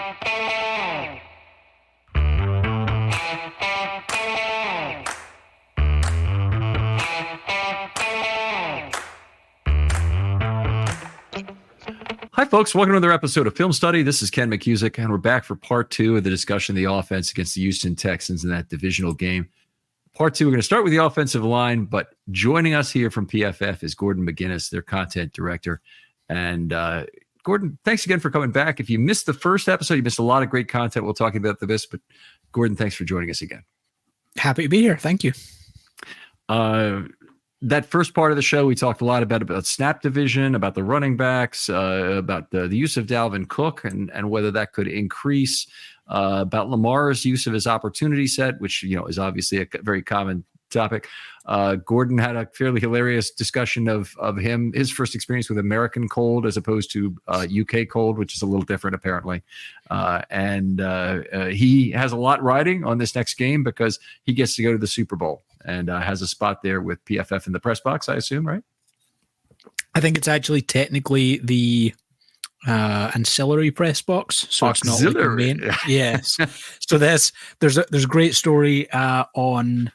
Hi, folks. Welcome to another episode of Film Study. This is Ken McCusick, and we're back for part two of the discussion of the offense against the Houston Texans in that divisional game. Part two, we're going to start with the offensive line, but joining us here from PFF is Gordon McGinnis, their content director. And Gordon, thanks again for coming back. If you missed the first episode, you missed a lot of great content. We'll talk about this, but Gordon, thanks for joining us again. Happy to be here. Thank you. That first part of the show, we talked a lot about snap division, about the running backs, about the use of Dalvin Cook and whether that could increase, about Lamar's use of his opportunity set, which is obviously a very common topic. Gordon had a fairly hilarious discussion of his first experience with American cold as opposed to UK cold, which is a little different apparently. And he has a lot riding on this next game because he gets to go to the Super Bowl and has a spot there with PFF in the press box, I assume, right? I think it's actually technically the ancillary press box, so auxiliary. It's not like the main. Yes. So there's a great story on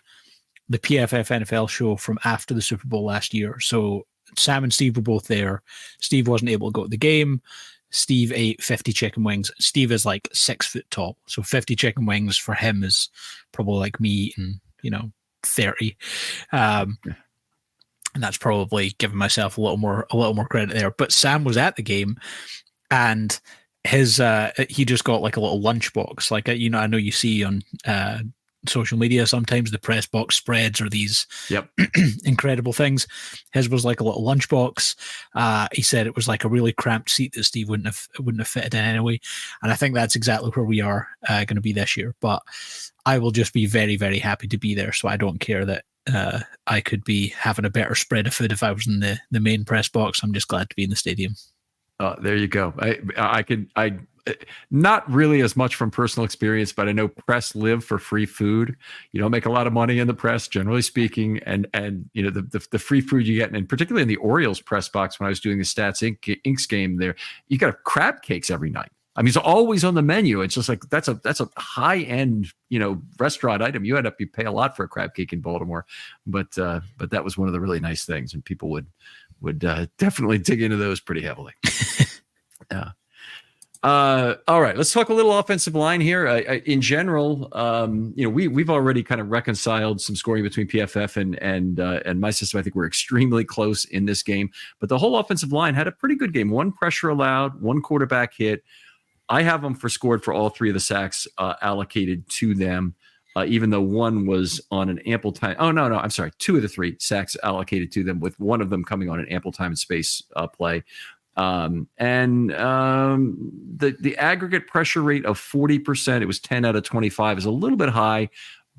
the PFF NFL show from after the Super Bowl last year. So Sam and Steve were both there. Steve wasn't able to go to the game. Steve ate 50 chicken wings. Steve is like 6 foot tall, so 50 chicken wings for him is probably like me eating, 30. And that's probably giving myself a little more credit there. But Sam was at the game, and his he just got like a little lunchbox. Like I know you see on social media sometimes the press box spreads or these incredible things. His was like a little lunchbox. He said it was like a really cramped seat that Steve wouldn't have fitted in anyway. And I think that's exactly where we are going to be this year. But I will just be very, very happy to be there. So I don't care that I could be having a better spread of food if I was in the main press box. I'm just glad to be in the stadium. There you go. I not really as much from personal experience, but I know press live for free food. You don't make a lot of money in the press, generally speaking, and the free food you get, and particularly in the Orioles press box when I was doing the Stats Inks game there, you got crab cakes every night. I mean, it's always on the menu. It's just like that's a high end restaurant item. You pay a lot for a crab cake in Baltimore, but that was one of the really nice things, and people would definitely dig into those pretty heavily. Yeah. All right, let's talk a little offensive line here. In general, we've already kind of reconciled some scoring between PFF and my system. I think we're extremely close in this game, but the whole offensive line had a pretty good game. 1 pressure allowed, 1 quarterback hit. I have them scored for all 3 of the sacks allocated to them, even though 1 was on an ample time. Oh, no, I'm sorry. 2 of the 3 sacks allocated to them, with 1 of them coming on an ample time and space play. The aggregate pressure rate of 40%, it was 10 out of 25, is a little bit high,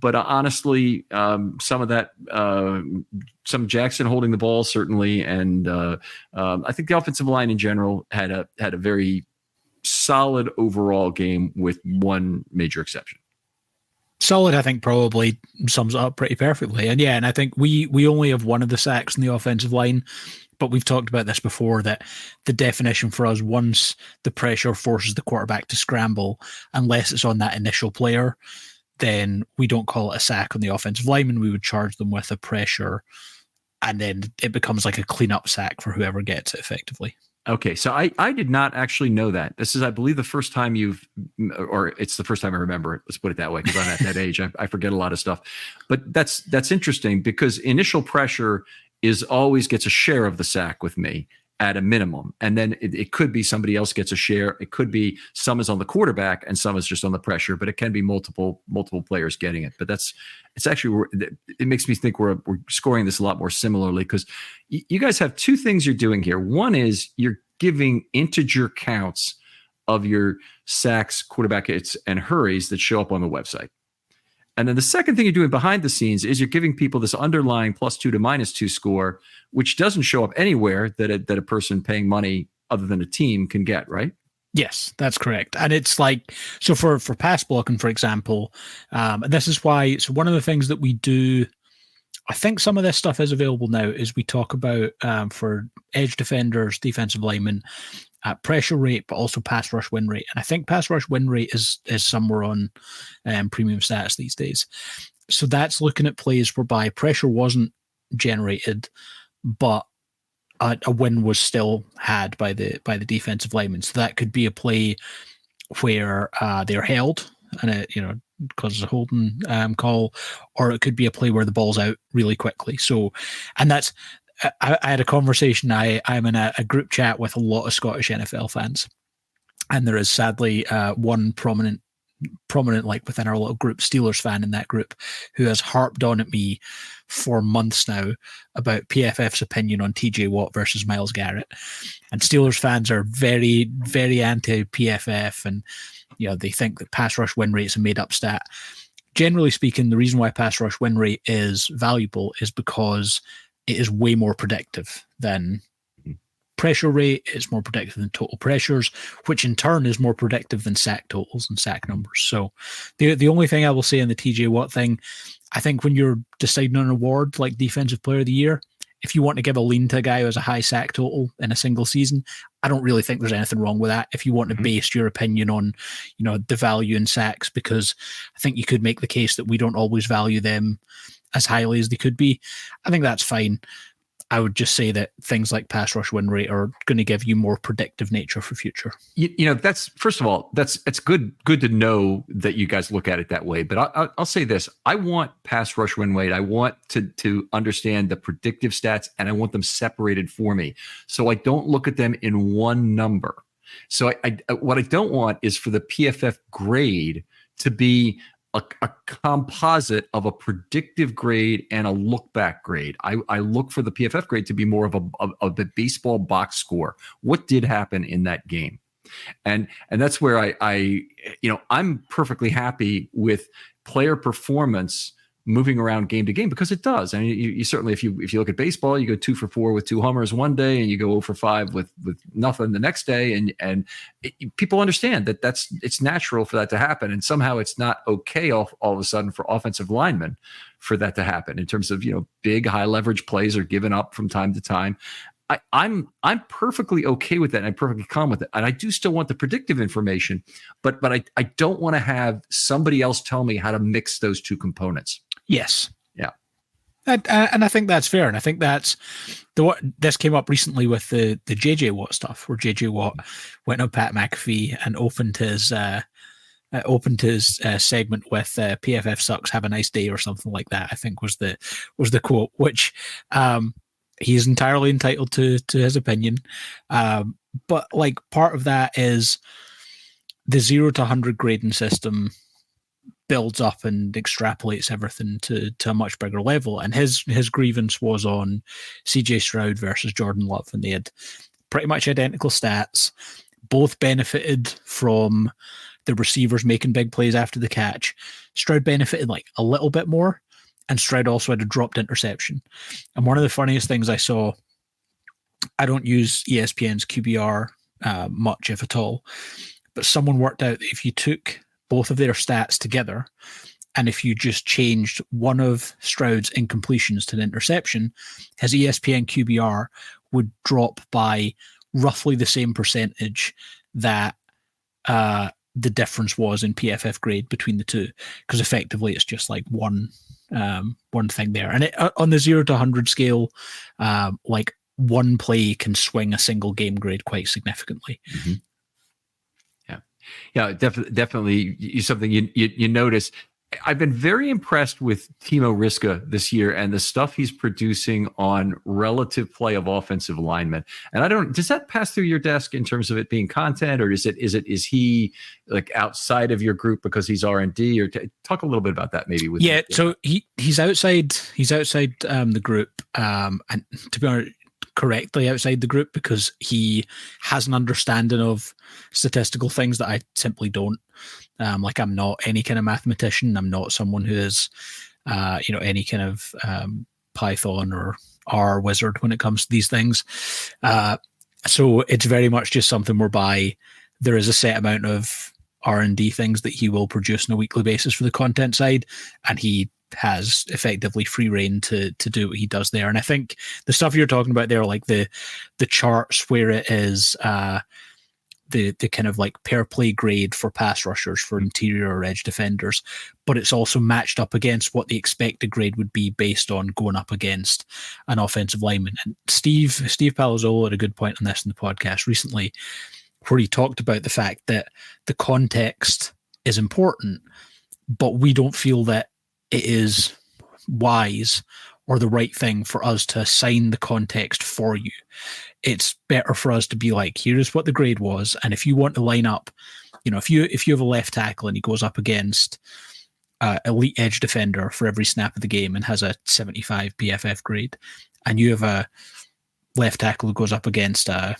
but honestly, some of that, some Jackson holding the ball certainly, and I think the offensive line in general had a very solid overall game with 1 major exception. Solid, I think, probably sums it up pretty perfectly. And I think we only have 1 of the sacks in the offensive line, but we've talked about this before, that the definition for us, once the pressure forces the quarterback to scramble, unless it's on that initial player, then we don't call it a sack on the offensive lineman. We would charge them with a pressure, and then it becomes like a cleanup sack for whoever gets it effectively. Okay, so I did not actually know that. This is, I believe, the first time it's the first time I remember it. Let's put it that way, because I'm at that age. I forget a lot of stuff. But that's interesting, because initial pressure always gets a share of the sack with me at a minimum. And then it could be somebody else gets a share. It could be some is on the quarterback and some is just on the pressure, but it can be multiple players getting it. But it's actually, it makes me think we're scoring this a lot more similarly, because you guys have 2 things you're doing here. One is you're giving integer counts of your sacks, quarterback hits, and hurries that show up on the website. And then the second thing you're doing behind the scenes is you're giving people this underlying +2 to -2 score, which doesn't show up anywhere that a person paying money other than a team can get, right? Yes, that's correct. And it's like, so for pass blocking, for example, this is why, so one of the things that we do I think some of this stuff is available now as we talk about for edge defenders, defensive linemen, pressure rate, but also pass rush win rate. And I think pass rush win rate is somewhere on premium stats these days. So that's looking at plays whereby pressure wasn't generated, but a win was still had by the defensive lineman. So that could be a play where they're held and it causes a holding call, or it could be a play where the ball's out really quickly. So, and that's I had a conversation. I'm in a group chat with a lot of Scottish NFL fans, and there is sadly one prominent like within our little group Steelers fan in that group who has harped on at me for months now about PFF's opinion on TJ Watt versus Myles Garrett. And Steelers fans are very, very anti PFF, and they think that pass rush win rate is a made up stat. Generally speaking, the reason why pass rush win rate is valuable is because it is way more predictive than pressure rate. It's more predictive than total pressures, which in turn is more predictive than sack totals and sack numbers. So the only thing I will say on the TJ Watt thing, I think when you're deciding on an award like Defensive Player of the Year, if you want to give a lean to a guy who has a high sack total in a single season, I don't really think there's anything wrong with that. If you want to base your opinion on, the value in sacks, because I think you could make the case that we don't always value them as highly as they could be, I think that's fine. I would just say that things like pass rush win rate are going to give you more predictive nature for future. That's, first of all, it's good to know that you guys look at it that way. But I'll say this: I want pass rush win rate. I want to understand the predictive stats, and I want them separated for me, so I don't look at them in one number. So what I don't want is for the PFF grade to be a composite of a predictive grade and a look back grade. I look for the PFF grade to be more of the baseball box score. What did happen in that game? And that's where I'm perfectly happy with player performance moving around game to game, because it does. I mean, you certainly, if you look at baseball, you go 2 for 4 with 2 homers one day, and you go 0 for 5 with nothing the next day, and people understand that it's natural for that to happen, and somehow it's not okay all of a sudden for offensive linemen for that to happen in terms of big high leverage plays are given up from time to time. I'm perfectly okay with that, and I'm perfectly calm with it. And I do still want the predictive information, but I don't want to have somebody else tell me how to mix those two components. Yes. Yeah. And I think that's fair. And I think that's this came up recently with the JJ Watt stuff, where JJ Watt went on Pat McAfee and opened his segment with PFF sucks, have a nice day, or something like that, I think was the quote, which he's entirely entitled to his opinion. But like part of that is the 0 to 100 grading system builds up and extrapolates everything to a much bigger level. And his grievance was on CJ Stroud versus Jordan Love, and they had pretty much identical stats. Both benefited from the receivers making big plays after the catch. Stroud benefited like a little bit more, and Stroud also had a dropped interception. And one of the funniest things I saw, I don't use ESPN's QBR much, if at all, but someone worked out that if you took both of their stats together, and if you just changed one of Stroud's incompletions to an interception, his ESPN QBR would drop by roughly the same percentage that the difference was in PFF grade between the two, because effectively it's just like one thing there. And on the 0 to 100 scale, like one play can swing a single game grade quite significantly. Mm-hmm. Yeah, definitely something you notice. I've been very impressed with Timo Riska this year and the stuff he's producing on relative play of offensive linemen. And does that pass through your desk in terms of it being content, or is he like outside of your group because he's R&D? Or talk a little bit about that maybe. So he's outside the group, and to be honest, correctly outside the group, because he has an understanding of statistical things that I simply don't. Like, I'm not any kind of mathematician. I'm not someone who is, any kind of Python or R wizard when it comes to these things. So it's very much just something whereby there is a set amount of R&D things that he will produce on a weekly basis for the content side, and he has effectively free reign to do what he does there. And I think the stuff you're talking about there, like the charts where it is the kind of like per play grade for pass rushers, for interior or edge defenders, but it's also matched up against what the expected grade would be based on going up against an offensive lineman. And Steve Palazzolo had a good point on this in the podcast recently, where he talked about the fact that the context is important, but we don't feel that it is wise or the right thing for us to assign the context for you. It's better for us to be like, here's what the grade was. And if you want to line up, if you have a left tackle and he goes up against elite edge defender for every snap of the game and has a 75 PFF grade, and you have a left tackle who goes up against a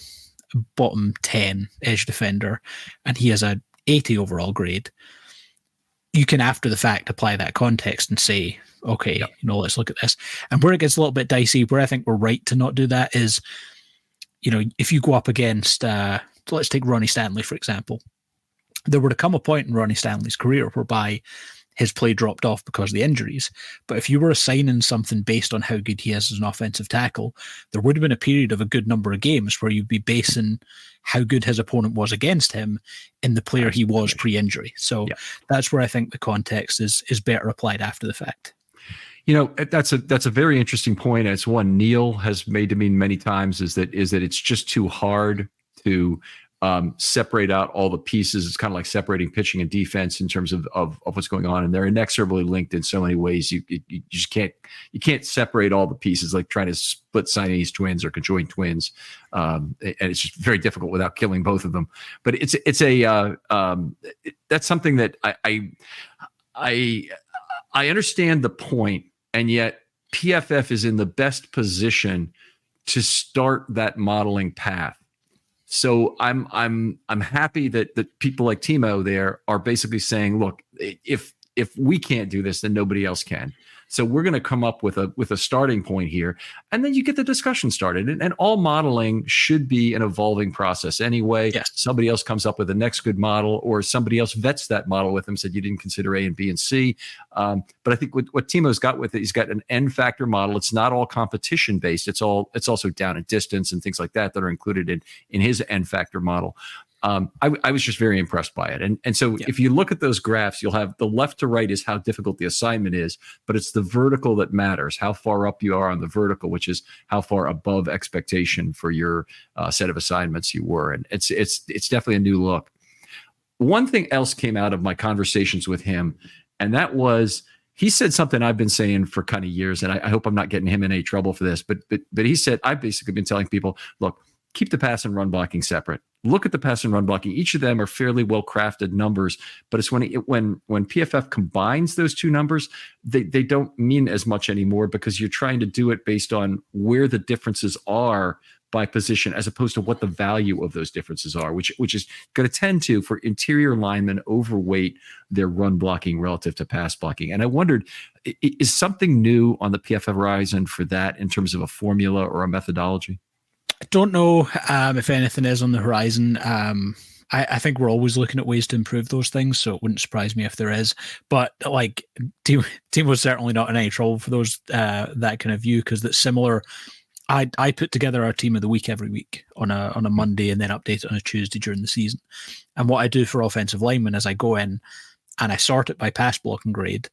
bottom 10 edge defender and he has a 80 overall grade, you can after the fact apply that context and say, okay, let's look at this. And where it gets a little bit dicey, where I think we're right to not do that is, if you go up against, let's take Ronnie Stanley, for example. There would have come a point in Ronnie Stanley's career whereby his play dropped off because of the injuries. But if you were assigning something based on how good he is as an offensive tackle, there would have been a period of a good number of games where you'd be basing how good his opponent was against him in the player he was pre-injury. So that's where I think the context is better applied after the fact. That's a very interesting point. It's one Neil has made to me many times is that it's just too hard to separate out all the pieces. It's kind of like separating pitching and defense in terms of what's going on, and they're inexorably linked in so many ways. You just can't separate all the pieces, like trying to split Siamese twins or conjoined twins, and it's just very difficult without killing both of them. But that's something that I understand the point, and yet PFF is in the best position to start that modeling path. So I'm happy that people like Timo there are basically saying, look, if we can't do this, then nobody else can. So we're going to come up with a starting point here, and then you get the discussion started. And all modeling should be an evolving process anyway. Yes. Somebody else comes up with the next good model, or somebody else vets that model with them, said you didn't consider A and B and C. But I think what Timo's got with it, he's got an N factor model. It's not all competition based. It's also down and distance and things like that are included in his N factor model. I was just very impressed by it. And so if you look at those graphs, you'll have the left to right is how difficult the assignment is, but it's the vertical that matters, how far up you are on the vertical, which is how far above expectation for your set of assignments you were. And it's definitely a new look. One thing else came out of my conversations with him, and that was, he said something I've been saying for kind of years, and I hope I'm not getting him in any trouble for this, but he said, I've basically been telling people, look, keep the pass and run blocking separate. Look at the pass and run blocking. Each of them are fairly well-crafted numbers, but it's when PFF combines those two numbers, they don't mean as much anymore, because you're trying to do it based on where the differences are by position, as opposed to what the value of those differences are, which is going to tend to, for interior linemen, overweight their run blocking relative to pass blocking. And I wondered, is something new on the PFF horizon for that in terms of a formula or a methodology? I don't know if anything is on the horizon. I think we're always looking at ways to improve those things, so it wouldn't surprise me if there is. But like, team was certainly not in any trouble for those that kind of view, because that's similar. I put together our team of the week every week on a Monday and then update it on a Tuesday during the season. And what I do for offensive linemen is I go in and I sort it by pass blocking grade.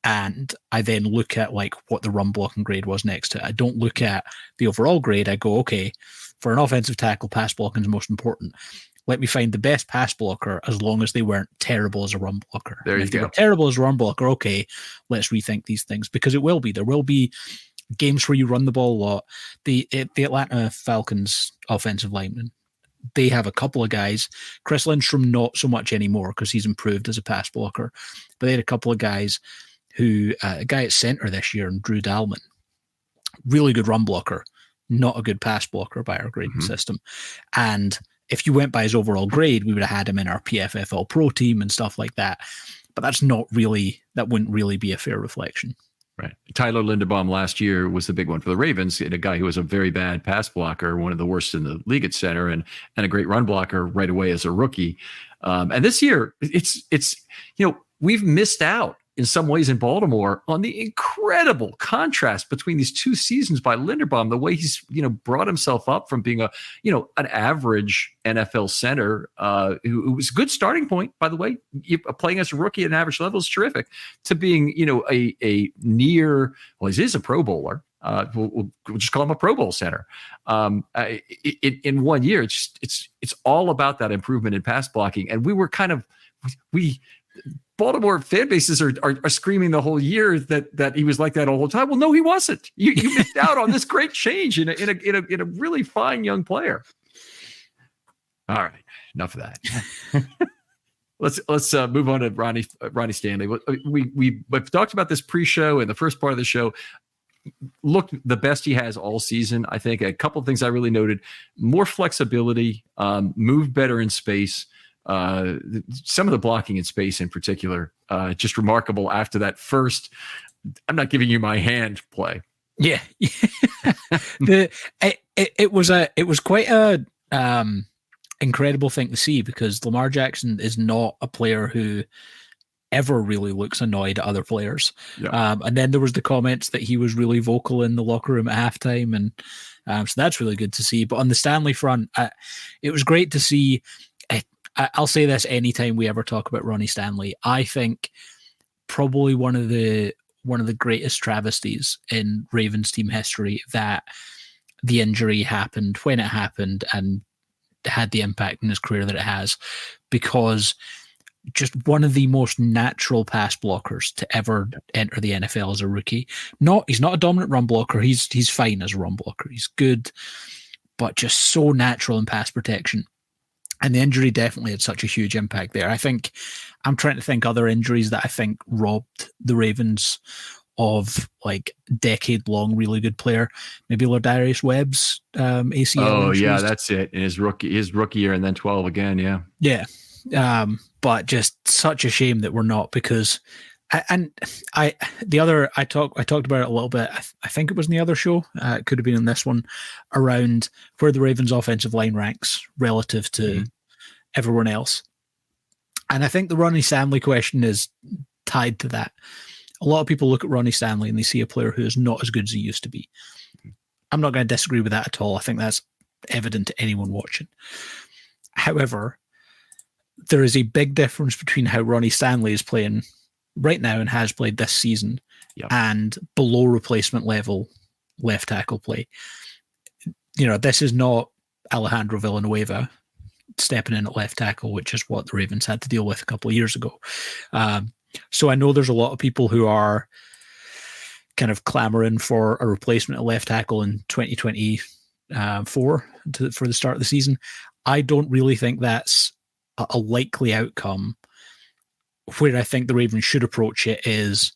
And I then look at like what the run blocking grade was next to it. I don't look at the overall grade. I go, okay, for an offensive tackle, pass blocking is most important. Let me find the best pass blocker, as long as they weren't terrible as a run blocker. There you if they go. were terrible as a run blocker, okay, let's rethink these things, because it will be. There will be games where you run the ball a lot. The Atlanta Falcons offensive lineman, they have a couple of guys. Chris Lindstrom, not so much anymore because he's improved as a pass blocker. But they had a couple of guys who, a guy at center this year, and Drew Dalman, really good run blocker, not a good pass blocker by our grading system. And if you went by his overall grade, we would have had him in our PFF All-Pro team and stuff like that. But that wouldn't really be a fair reflection. Right. Tyler Linderbaum last year was the big one for the Ravens, and a guy who was a very bad pass blocker, one of the worst in the league at center, and a great run blocker right away as a rookie. And this year, it's we've missed out in some ways in Baltimore on the incredible contrast between these two seasons by Linderbaum, the way he's, brought himself up from being an average NFL center, who was a good starting point, by the way, playing as a rookie at an average level is terrific, to being, a near, well, he is a Pro Bowler. We'll just call him a Pro Bowl center. In 1 year, it's all about that improvement in pass blocking. And we were Baltimore fan bases are screaming the whole year that he was like that all the time. Well, no, he wasn't. You missed out on this great change in a really fine young player. All right, enough of that. Let's move on to Ronnie Stanley. We've talked about this pre-show and the first part of the show. Looked the best he has all season. I think a couple of things I really noted: more flexibility, moved better in space. Some of the blocking in space in particular, just remarkable after that first, I'm not giving you my hand play. Yeah. It was quite a incredible thing to see, because Lamar Jackson is not a player who ever really looks annoyed at other players. Yeah. And then there was the comments that he was really vocal in the locker room at halftime. And so that's really good to see. But on the Stanley front, it was great to see. I'll say this anytime we ever talk about Ronnie Stanley. I think probably one of the greatest travesties in Ravens team history that the injury happened when it happened and had the impact in his career that it has, because just one of the most natural pass blockers to ever enter the NFL as a rookie. He's not a dominant run blocker. He's fine as a run blocker. He's good, but just so natural in pass protection. And the injury definitely had such a huge impact there. I'm trying to think other injuries that I think robbed the Ravens of like decade-long really good player. Maybe Lardarius Webb's ACL. Oh, injuries. Yeah, that's it. In his rookie year, and then 12 again. Yeah. Yeah. But just such a shame that we're not, because I talked about it a little bit. I think it was in the other show. It could have been in this one, around where the Ravens offensive line ranks relative to everyone else. And I think the Ronnie Stanley question is tied to that. A lot of people look at Ronnie Stanley and they see a player who is not as good as he used to be. I'm not going to disagree with that at all. I think that's evident to anyone watching. However, there is a big difference between how Ronnie Stanley is playing right now and has played this season, and below replacement level left tackle play. This is not Alejandro Villanueva stepping in at left tackle, which is what the Ravens had to deal with a couple of years ago. So I know there's a lot of people who are kind of clamoring for a replacement at left tackle in 2024 for the start of the season. I don't really think that's a likely outcome. Where I think the Ravens should approach it is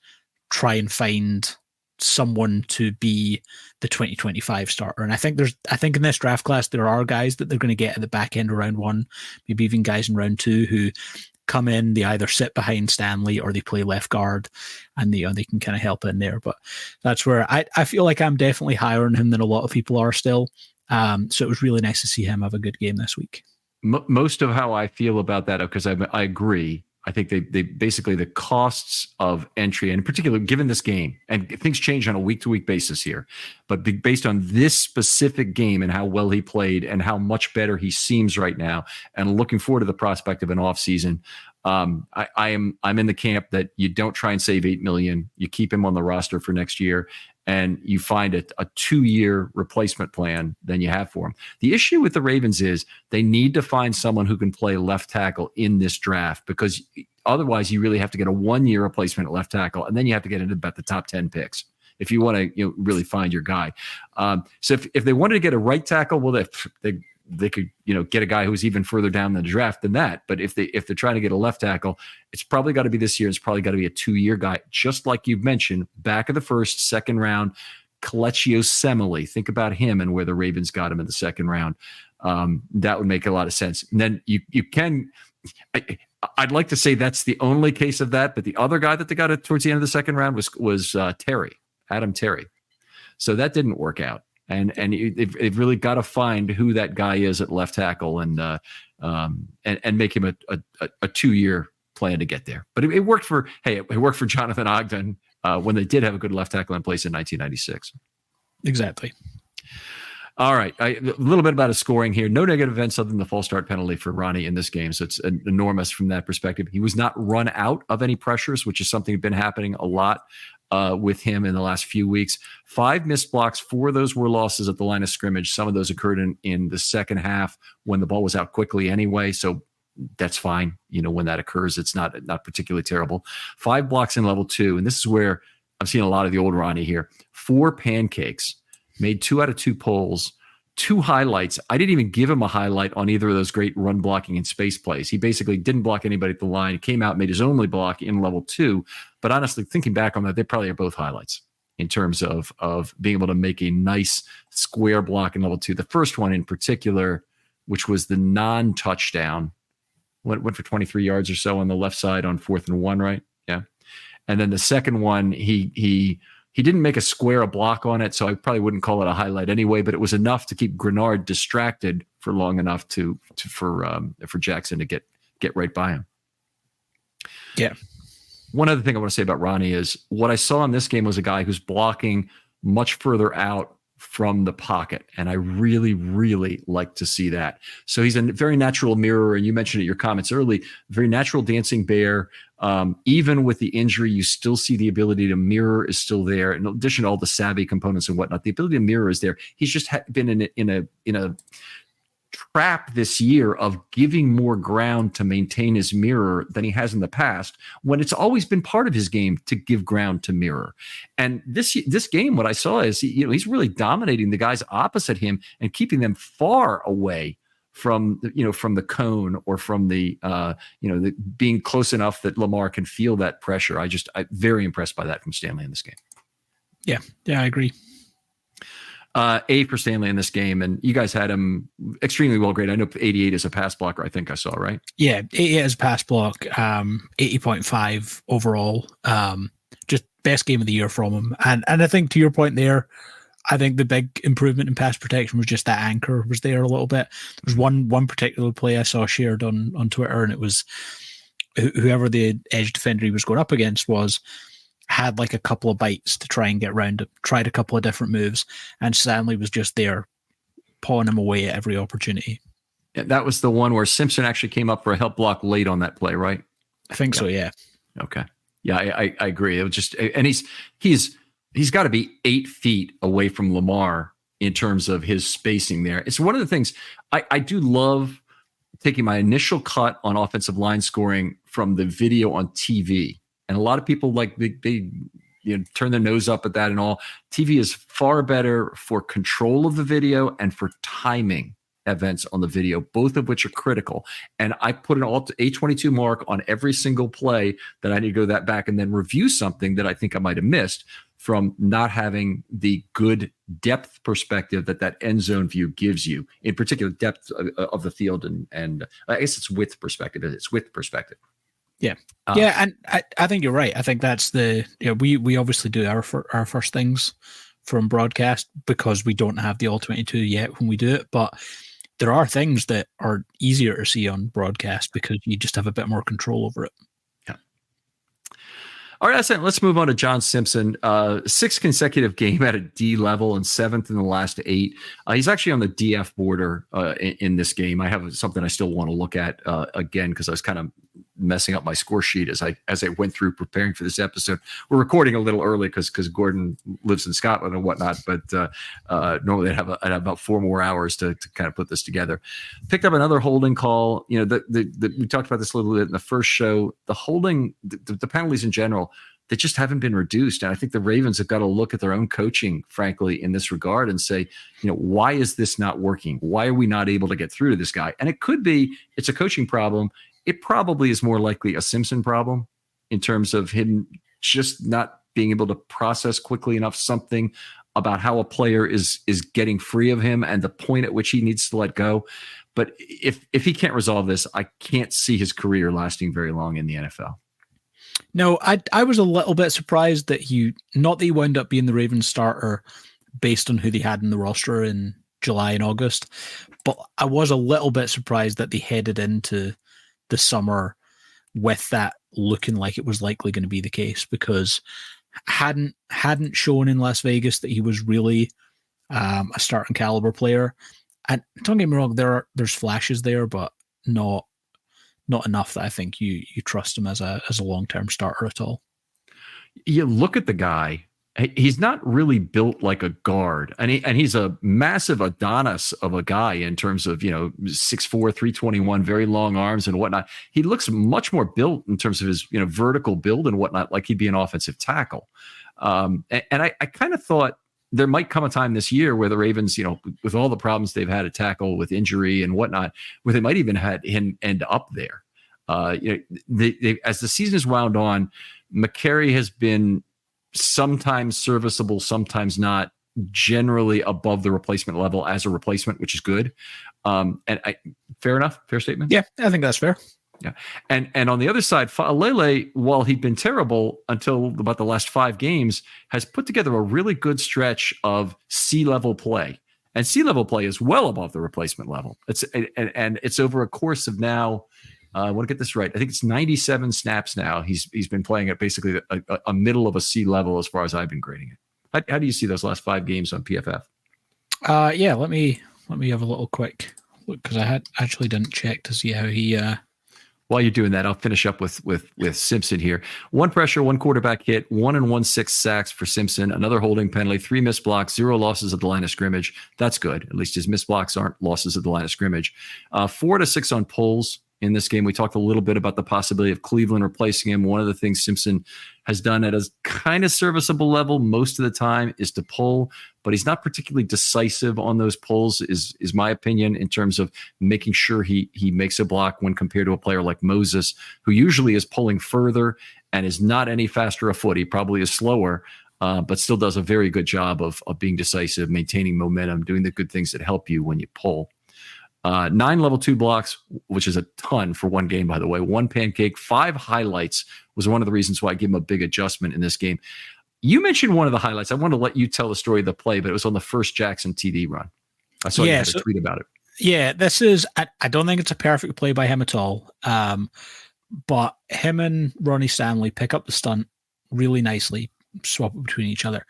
try and find someone to be the 2025 starter. And I think in this draft class, there are guys that they're going to get at the back end of round one, maybe even guys in round two who come in, they either sit behind Stanley or they play left guard, and they can kind of help in there. But that's where I feel like I'm definitely higher on him than a lot of people are still. So it was really nice to see him have a good game this week. Most of how I feel about that, because I agree. I think they basically, the costs of entry, and in particular, given this game, and things change on a week-to-week basis here, but based on this specific game and how well he played and how much better he seems right now, and looking forward to the prospect of an offseason, I'm in the camp that you don't try and save $8 million. You keep him on the roster for next year, and you find a 2-year replacement plan than you have for him. The issue with the Ravens is they need to find someone who can play left tackle in this draft, because otherwise you really have to get a 1-year replacement at left tackle, and then you have to get into about the top 10 picks if you want to really find your guy. So if they wanted to get a right tackle, well, they could get a guy who's even further down the draft than that. But if they're trying to get a left tackle, it's probably got to be this year. It's probably got to be a 2-year guy, just like you've mentioned, back of the first, second round. Colecchio Semele, think about him and where the Ravens got him in the second round. That would make a lot of sense. And then you can. I'd like to say that's the only case of that, but the other guy that they got towards the end of the second round was Adam Terry. So that didn't work out. And they've really got to find who that guy is at left tackle and make him a 2-year plan to get there. But it worked for Jonathan Ogden when they did have a good left tackle in place in 1996. Exactly. All right. A little bit about his scoring here. No negative events other than the false start penalty for Ronnie in this game. So it's enormous from that perspective. He was not run out of any pressures, which is something that's been happening a lot with him in the last few weeks. 5 missed blocks. 4 of those were losses at the line of scrimmage. Some of those occurred in the second half when the ball was out quickly anyway. So that's fine. When that occurs, it's not particularly terrible. 5 blocks in level 2. And this is where I'm seeing a lot of the old Ronnie here. 4 pancakes. Made 2 out of 2 polls, 2 highlights. I didn't even give him a highlight on either of those great run blocking and space plays. He basically didn't block anybody at the line. He came out, made his only block in level 2. But honestly, thinking back on that, they probably are both highlights in terms of being able to make a nice square block in level 2. The first one in particular, which was the non-touchdown, went for 23 yards or so on the left side on 4th and 1, right? Yeah. And then the second one, he didn't make a block on it, so I probably wouldn't call it a highlight anyway, but it was enough to keep Grenard distracted for long enough for Jackson to get right by him. Yeah. One other thing I want to say about Ronnie is what I saw in this game was a guy who's blocking much further out from the pocket, and I really, really like to see that. So he's a very natural mirror, and you mentioned it in your comments early, very natural dancing bear. Even with the injury, you still see the ability to mirror is still there. In addition to all the savvy components and whatnot, the ability to mirror is there. He's just been in a trap this year of giving more ground to maintain his mirror than he has in the past, when it's always been part of his game to give ground to mirror. And this game, what I saw is he's really dominating the guys opposite him and keeping them far away from the cone or from the being close enough that Lamar can feel that pressure. I'm very impressed by that from Stanley in this game. Yeah, I agree. A for Stanley in this game, and you guys had him extremely well graded. I know 88 is a pass blocker, I think I saw, right? Yeah, 88 is a pass block, 80.5 overall. Just best game of the year from him. And I think to your point there, I think the big improvement in pass protection was just that anchor was there a little bit. There was one particular play I saw shared on Twitter, and it was whoever the edge defender he was going up against had like a couple of bites to try and get around it, tried a couple of different moves, and Stanley was just there pawing him away at every opportunity. Yeah, that was the one where Simpson actually came up for a help block late on that play, right? I think so, yeah. Okay. Yeah, I agree. It was just, and he's got to be 8 feet away from Lamar in terms of his spacing there. It's one of the things I do love taking my initial cut on offensive line scoring from the video on TV. And a lot of people they turn their nose up at that and all. TV is far better for control of the video and for timing events on the video, both of which are critical. And I put an A22 mark on every single play that I need to go that back and then review something that I think I might have missed from not having the good depth perspective that end zone view gives you, in particular depth of the field and I guess it's width perspective. It's width perspective. Yeah. And I think you're right. I think that's we obviously do our first things from broadcast because we don't have the All-22 yet when we do it, but there are things that are easier to see on broadcast because you just have a bit more control over it. Yeah. All right, let's move on to John Simpson. 6th consecutive game at a D level and 7th in the last 8. He's actually on the DF border in this game. I have something I still want to look at again because I was kind of messing up my score sheet as I went through preparing for this episode. We're recording a little early because Gordon lives in Scotland and whatnot, but normally I'd have about 4 more hours to kind of put this together. Picked up another holding call. We talked about this a little bit in the first show. The holding, the penalties in general, they just haven't been reduced. And I think the Ravens have got to look at their own coaching, frankly, in this regard and say, why is this not working? Why are we not able to get through to this guy? And it could be it's a coaching problem. It probably is more likely a Simpson problem in terms of him just not being able to process quickly enough something about how a player is getting free of him and the point at which he needs to let go. But if he can't resolve this, I can't see his career lasting very long in the NFL. No, I was a little bit surprised that he wound up being the Ravens starter based on who they had in the roster in July and August. But I was a little bit surprised that they headed into the summer with that looking like it was likely going to be the case, because hadn't shown in Las Vegas that he was really a starting caliber player. And don't get me wrong, there's flashes there, but not enough that I think you trust him as a long-term starter at all. You look at the guy, he's not really built like a guard, and he's a massive Adonis of a guy in terms of 6'4", 321, very long arms and whatnot. He looks much more built in terms of his vertical build and whatnot, like he'd be an offensive tackle. And I kind of thought there might come a time this year where the Ravens, with all the problems they've had to tackle with injury and whatnot, where they might even had him end up there. They, as the season has wound on, McCary has been sometimes serviceable, sometimes not, generally above the replacement level as a replacement, which is good. Fair enough? Fair statement? Yeah, I think that's fair. Yeah. And on the other side, Fa'alele, while he'd been terrible until about the last 5 games, has put together a really good stretch of C-level play. And C-level play is well above the replacement level. It's over a course of now, I want to get this right, I think it's 97 snaps now. He's been playing at basically a middle of a C level as far as I've been grading it. How do you see those last 5 games on PFF? Yeah, let me have a little quick look, because I actually didn't check to see how he While you're doing that, I'll finish up with Simpson here. 1 pressure, 1 quarterback hit, 1 and 1/6 sacks for Simpson, another holding penalty, 3 missed blocks, 0 losses at the line of scrimmage. That's good. At least his missed blocks aren't losses at the line of scrimmage. 4 to 6 on pulls in this game. We talked a little bit about the possibility of Cleveland replacing him. One of the things Simpson has done at a kind of serviceable level most of the time is to pull, but he's not particularly decisive on those pulls, is my opinion, in terms of making sure he makes a block when compared to a player like Moses, who usually is pulling further and is not any faster of foot. He probably is slower, but still does a very good job of being decisive, maintaining momentum, doing the good things that help you when you pull. 9 level 2 blocks, which is a ton for one game, by the way. 1 pancake, 5 highlights was one of the reasons why I give him a big adjustment in this game. You mentioned one of the highlights. I want to let you tell the story of the play, but it was on the first Jackson TD run. I saw you had a tweet about it. Yeah, this is, I don't think it's a perfect play by him at all. But him and Ronnie Stanley pick up the stunt really nicely, swap it between each other.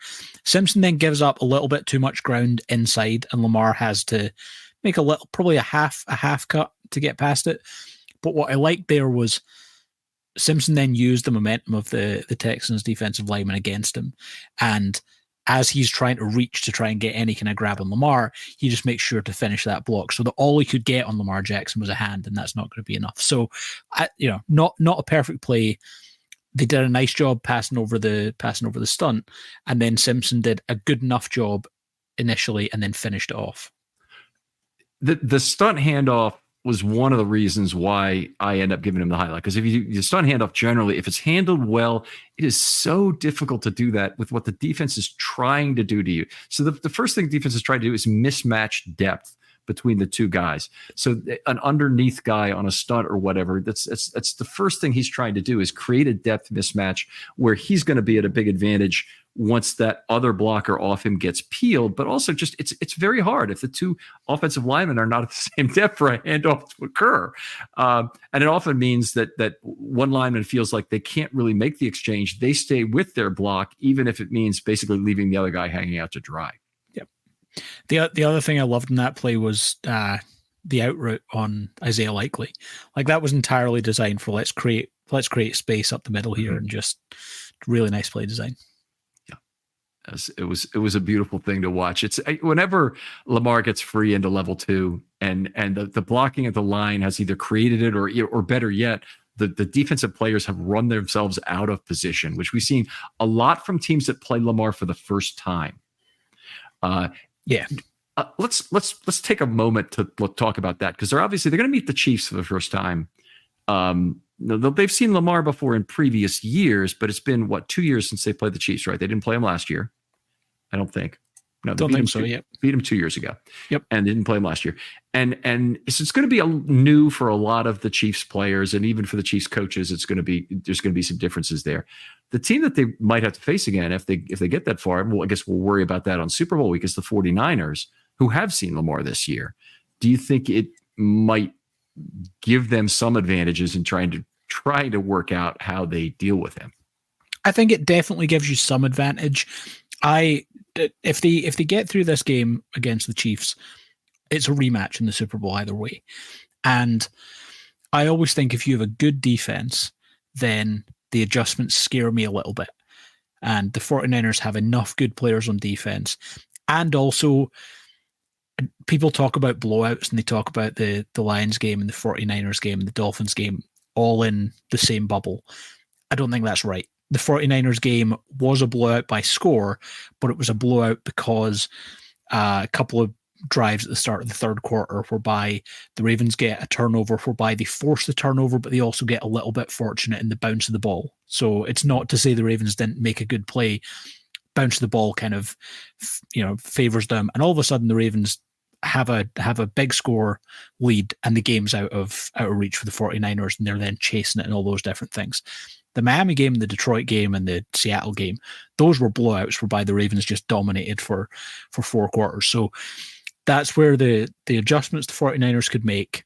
Simpson then gives up a little bit too much ground inside, and Lamar has to make probably a half cut to get past it. But what I liked there was Simpson then used the momentum of the Texans defensive lineman against him. And as he's trying to reach to try and get any kind of grab on Lamar, he just makes sure to finish that block so that all he could get on Lamar Jackson was a hand, and that's not going to be enough. So, not a perfect play. They did a nice job passing over the stunt, and then Simpson did a good enough job initially and then finished it off. The stunt handoff was one of the reasons why I end up giving him the highlight. Because if you stunt handoff generally, if it's handled well, it is so difficult to do that with what the defense is trying to do to you. So the first thing defense is trying to do is mismatch depth between the two guys. So an underneath guy on a stunt or whatever, that's the first thing he's trying to do is create a depth mismatch where he's going to be at a big advantage once that other blocker off him gets peeled. But also just it's very hard if the two offensive linemen are not at the same depth for a handoff to occur. And it often means that one lineman feels like they can't really make the exchange. They stay with their block, even if it means basically leaving the other guy hanging out to dry. The other thing I loved in that play was the out route on Isaiah Likely. Like, that was entirely designed for let's create space up the middle here, and just really nice play design. Yeah, it was a beautiful thing to watch. It's whenever Lamar gets free into level 2 and the blocking at the line has either created it or better yet, the defensive players have run themselves out of position, which we've seen a lot from teams that play Lamar for the first time. Let's take a moment to talk about that, because they're going to meet the Chiefs for the first time. They've seen Lamar before in previous years, but it's been 2 years since they played the Chiefs, right? They didn't play him last year, I don't think. No, don't think so. Yep, beat him 2 years ago. Yep, and they didn't play him last year. And so it's going to be new for a lot of the Chiefs players, and even for the Chiefs coaches, there's going to be some differences there. The team that they might have to face again, if they get that far, well, I guess we'll worry about that on Super Bowl week, is the 49ers, who have seen Lamar this year. Do you think it might give them some advantages in trying trying to work out how they deal with him. I think it definitely gives you some advantage. If they get through this game against the Chiefs, it's a rematch in the Super Bowl either way. And I always think if you have a good defense, then the adjustments scare me a little bit. And the 49ers have enough good players on defense. And also, people talk about blowouts and they talk about the Lions game and the 49ers game and the Dolphins game all in the same bubble. I don't think that's right. The 49ers game was a blowout by score, but it was a blowout because a couple of drives at the start of the third quarter whereby the Ravens get a turnover, whereby they force the turnover, but they also get a little bit fortunate in the bounce of the ball. So it's not to say the Ravens didn't make a good play. Bounce of the ball kind of, favors them. And all of a sudden the Ravens have a big score lead and the game's out of reach for the 49ers, and they're then chasing it and all those different things. The Miami game, the Detroit game, and the Seattle game, those were blowouts whereby the Ravens just dominated for 4 quarters. So that's where the adjustments the 49ers could make,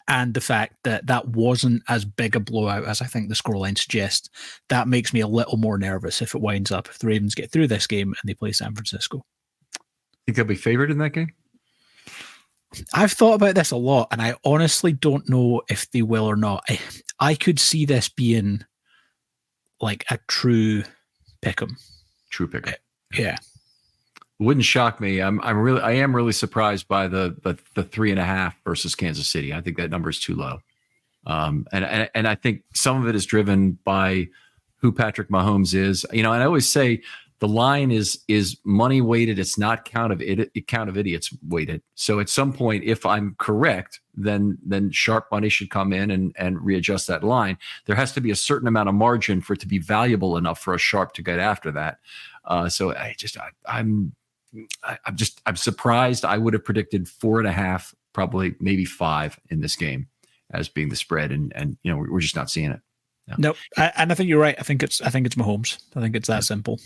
and the fact that that wasn't as big a blowout as I think the scoreline suggests, that makes me a little more nervous if it winds up, if the Ravens get through this game and they play San Francisco. Think they'll be favored in that game? I've thought about this a lot, and I honestly don't know if they will or not. I could see this being like a true pick'em. True pick'em. Yeah. Wouldn't shock me. I am really surprised by the 3.5 versus Kansas City. I think that number is too low. And I think some of it is driven by who Patrick Mahomes is. And I always say the line is money weighted. It's not count of idiots weighted. So at some point, if I'm correct, then sharp money should come in and readjust that line. There has to be a certain amount of margin for it to be valuable enough for a sharp to get after that. So I'm surprised. I would have predicted 4.5, probably maybe 5 in this game as being the spread, and we're just not seeing it. No, and I think you're right. I think it's Mahomes. I think it's that simple.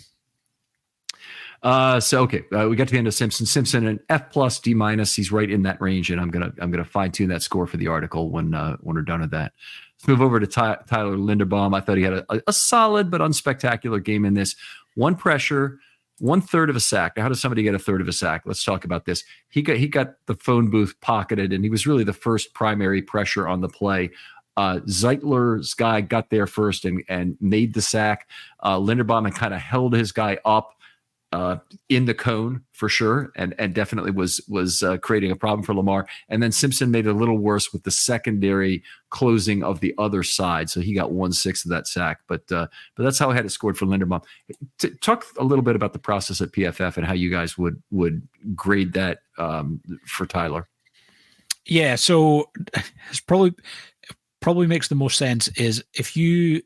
We got to the end of Simpson an F+, D-. He's right in that range, and I'm gonna fine tune that score for the article when we're done with that. Let's move over to Tyler Linderbaum. I thought he had a solid but unspectacular game in this. 1 pressure, 1/3 of a sack. Now, how does somebody get 1/3 of a sack? Let's talk about this. He got the phone booth pocketed, and he was really the first primary pressure on the play. Zeitler's guy got there first and made the sack. Linderbaum had kind of held his guy up in the cone for sure, and definitely was creating a problem for Lamar. And then Simpson made it a little worse with the secondary closing of the other side, so he got 1/6 of that sack. But that's how I had it scored for Linderbaum. Talk a little bit about the process at PFF and how you guys would grade that for Tyler. Yeah, so it's probably makes the most sense is if you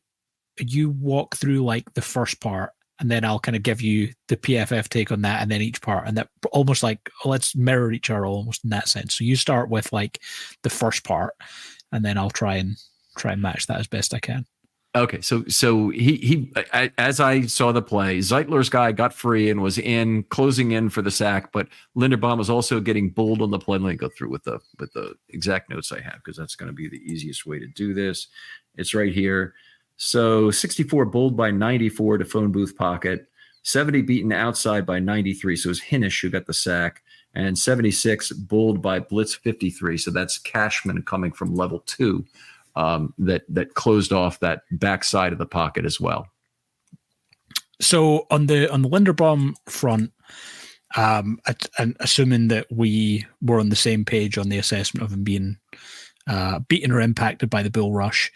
walk through like the first part, and then I'll kind of give you the PFF take on that, and then each part, and that almost like let's mirror each other almost in that sense. So you start with like the first part, and then I'll try and match that as best I can. Okay, so he as I saw the play, Zeitler's guy got free and was closing in for the sack, but Linderbaum was also getting bulled on the play. Let me go through with the exact notes I have, because that's going to be the easiest way to do this. It's right here. So 64 bulled by 94 to phone booth pocket, 70 beaten outside by 93. So it was Hinnish who got the sack, and 76 bulled by blitz 53. So that's Cashman coming from level 2 that closed off that backside of the pocket as well. So on the Linderbaum front, and assuming that we were on the same page on the assessment of him being beaten or impacted by the bull rush,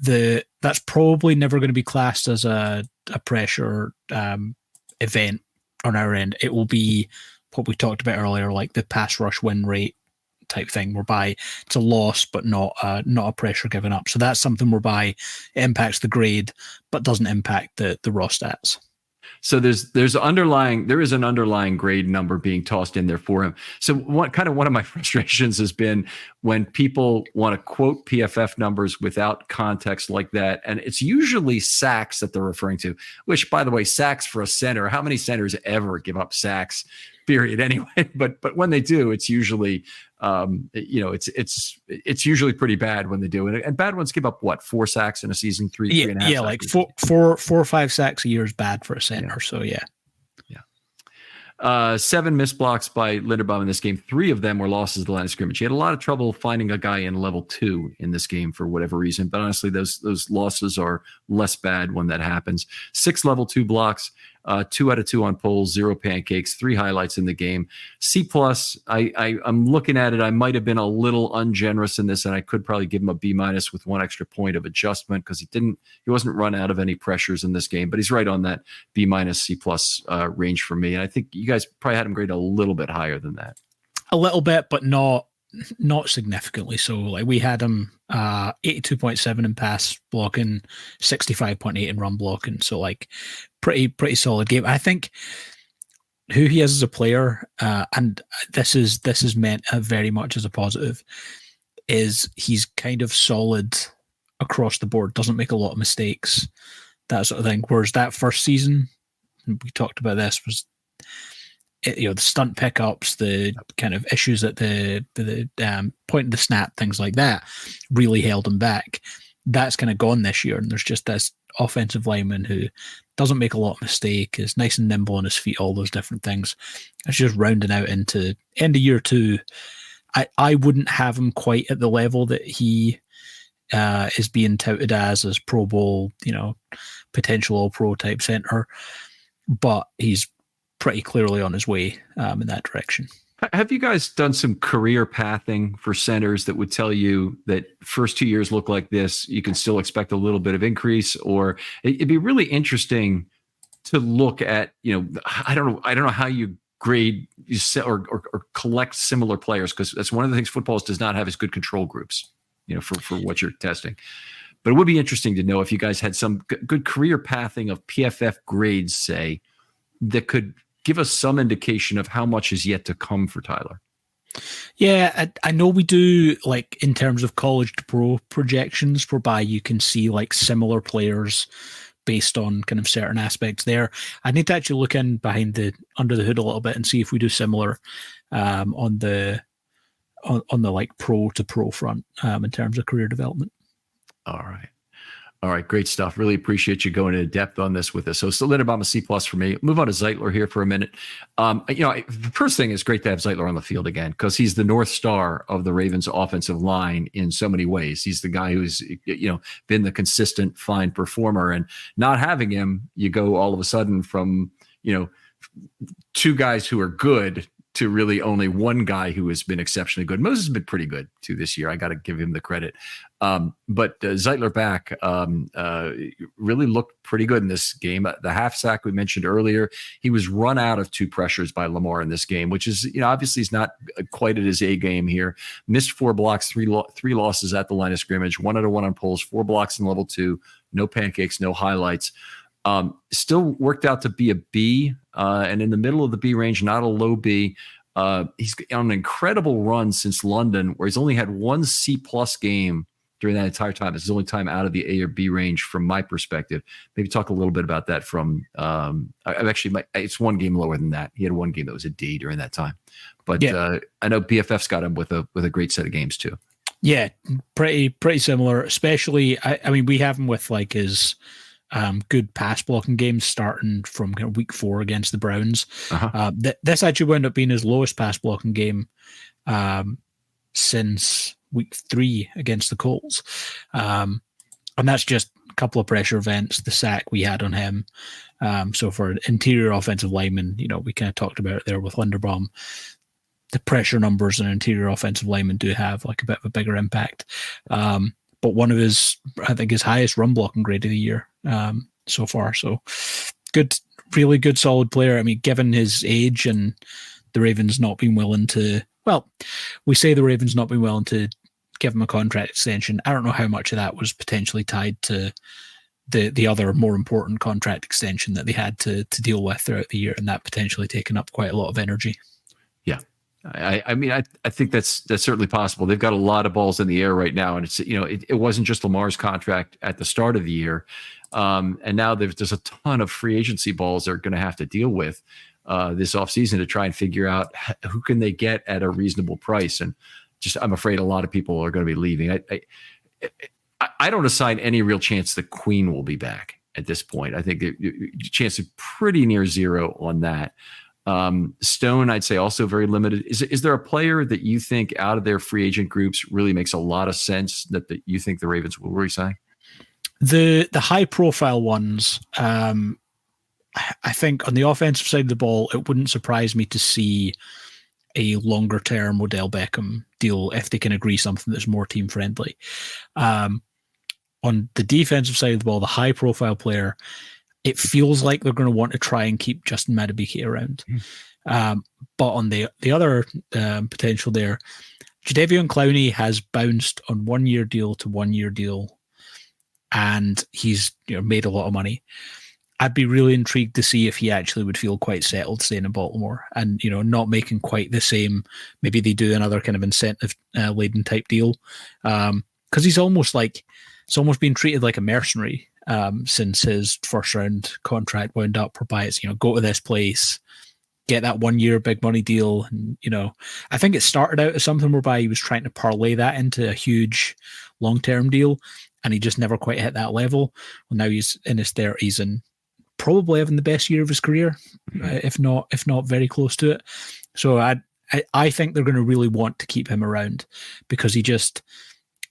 that's probably never going to be classed as a pressure event on our end. It will be what we talked about earlier, like the pass rush win rate type thing, whereby it's a loss but not a pressure given up. So that's something whereby it impacts the grade but doesn't impact the raw stats. So there is an underlying grade number being tossed in there for him. So one of my frustrations has been when people want to quote PFF numbers without context like that, and it's usually sacks that they're referring to. Which, by the way, sacks for a center. How many centers ever give up sacks? Period. Anyway, but when they do, it's usually It's usually pretty bad when they do it. And bad ones give up what, 4 sacks in a season, three and a half. Yeah, like four or 5 sacks a year is bad for a center. Yeah. So yeah. 7 missed blocks by Linderbaum in this game. 3 of them were losses at the line of scrimmage. He had a lot of trouble finding a guy in level 2 in this game for whatever reason. But honestly, those losses are less bad when that happens. 6 level 2 blocks, 2 out of 2 on polls, 0 pancakes, 3 highlights in the game. C+, I'm looking at it. I might have been a little ungenerous in this, and I could probably give him a B- with 1 extra point of adjustment because he wasn't run out of any pressures in this game. But he's right on that B- C+ range for me. And I think you guys probably had him graded a little bit higher than that. A little bit, but not significantly so. Like we had him 82.7 in pass blocking, 65.8 in run blocking. So like pretty solid game. I think who he is as a player, and this is meant very much as a positive, is he's kind of solid across the board, doesn't make a lot of mistakes, that sort of thing. Whereas that first season, we talked about this, was the stunt pickups, the kind of issues at the point of the snap, things like that, really held him back. That's kind of gone this year, and there's just this offensive lineman who doesn't make a lot of mistake, is nice and nimble on his feet, all those different things. It's just rounding out into end of year 2. I wouldn't have him quite at the level that he is being touted as Pro Bowl, potential All-Pro type center, but he's pretty clearly on his way in that direction. Have you guys done some career pathing for centers that would tell you that first 2 years look like this, you can still expect a little bit of increase? Or it'd be really interesting to look at, I don't know how you grade or collect similar players, because that's one of the things football does not have is good control groups, for what you're testing. But it would be interesting to know if you guys had some good career pathing of PFF grades, say, that could give us some indication of how much is yet to come for Tyler. Yeah, I know we do, like, in terms of college to pro projections, whereby you can see like similar players based on kind of certain aspects there. I need to actually look in under the hood a little bit and see if we do similar on the like pro to pro front in terms of career development. All right, great stuff. Really appreciate you going into depth on this with us. So Linderbaum a C+ for me. Move on to Zeitler here for a minute. The first thing is great to have Zeitler on the field again, because he's the North Star of the Ravens offensive line in so many ways. He's the guy who's been the consistent, fine performer, and not having him, you go all of a sudden from 2 guys who are good to really only 1 guy who has been exceptionally good. Moses has been pretty good too this year. I got to give him the credit. But Zeitler back really looked pretty good in this game. The half sack we mentioned earlier, he was run out of 2 pressures by Lamar in this game, which is, obviously he's not quite at his A game here. Missed 4 blocks, 3 losses at the line of scrimmage, 1 out of 1 on polls, 4 blocks in level 2, no pancakes, no highlights. Still worked out to be a B, and in the middle of the B range, not a low B. He's on an incredible run since London, where he's only had 1 C+ game during that entire time. It's his only time out of the A or B range from my perspective. Maybe talk a little bit about that from it's 1 game lower than that. He had 1 game that was a D during that time. But yeah. I know BFF's got him with a great set of games too. Yeah, pretty similar, especially, I mean, we have him with like his good pass blocking games starting from kind of week 4 against the Browns. This actually wound up being his lowest pass blocking game since week 3 against the Colts. And that's just a couple of pressure events, the sack we had on him. So for an interior offensive lineman, we kind of talked about it there with Linderbaum. The pressure numbers on interior offensive linemen do have like a bit of a bigger impact. But one of his highest run blocking grade of the year so far. So good, really good, solid player. I mean, given his age and the Ravens not being willing to, we say the Ravens not being willing to give him a contract extension. I don't know how much of that was potentially tied to the other more important contract extension that they had to deal with throughout the year, and that potentially taken up quite a lot of energy. Yeah. I mean, I think that's certainly possible. They've got a lot of balls in the air right now, and it's it wasn't just Lamar's contract at the start of the year, and now there's a ton of free agency balls they're going to have to deal with. this offseason to try and figure out who can they get at a reasonable price. And just, I'm afraid a lot of people are going to be leaving. I don't assign any real chance the Queen will be back at this point. I think the chance is pretty near zero on that. Stone, I'd say also very limited. Is there a player that you think out of their free agent groups really makes a lot of sense that you think the Ravens will re-sign? The high profile ones, I think on the offensive side of the ball, it wouldn't surprise me to see a longer term Odell Beckham deal if they can agree something that's more team friendly. On the defensive side of the ball, the high profile player, it feels like they're going to want to try and keep Justin Madubuike around. But on the other potential there, Jadeveon Clowney has bounced on 1 year deal to 1 year deal, and he's made a lot of money. I'd be really intrigued to see if he actually would feel quite settled staying in Baltimore and, not making quite the same. Maybe they do another kind of incentive laden type deal. Cause he's almost been treated like a mercenary since his first round contract wound up, whereby it's, go to this place, get that 1 year big money deal. And, I think it started out as something whereby he was trying to parlay that into a huge long-term deal, and he just never quite hit that level. Well, now he's in his 30s and probably having the best year of his career, if not very close to it. So I think they're going to really want to keep him around because he just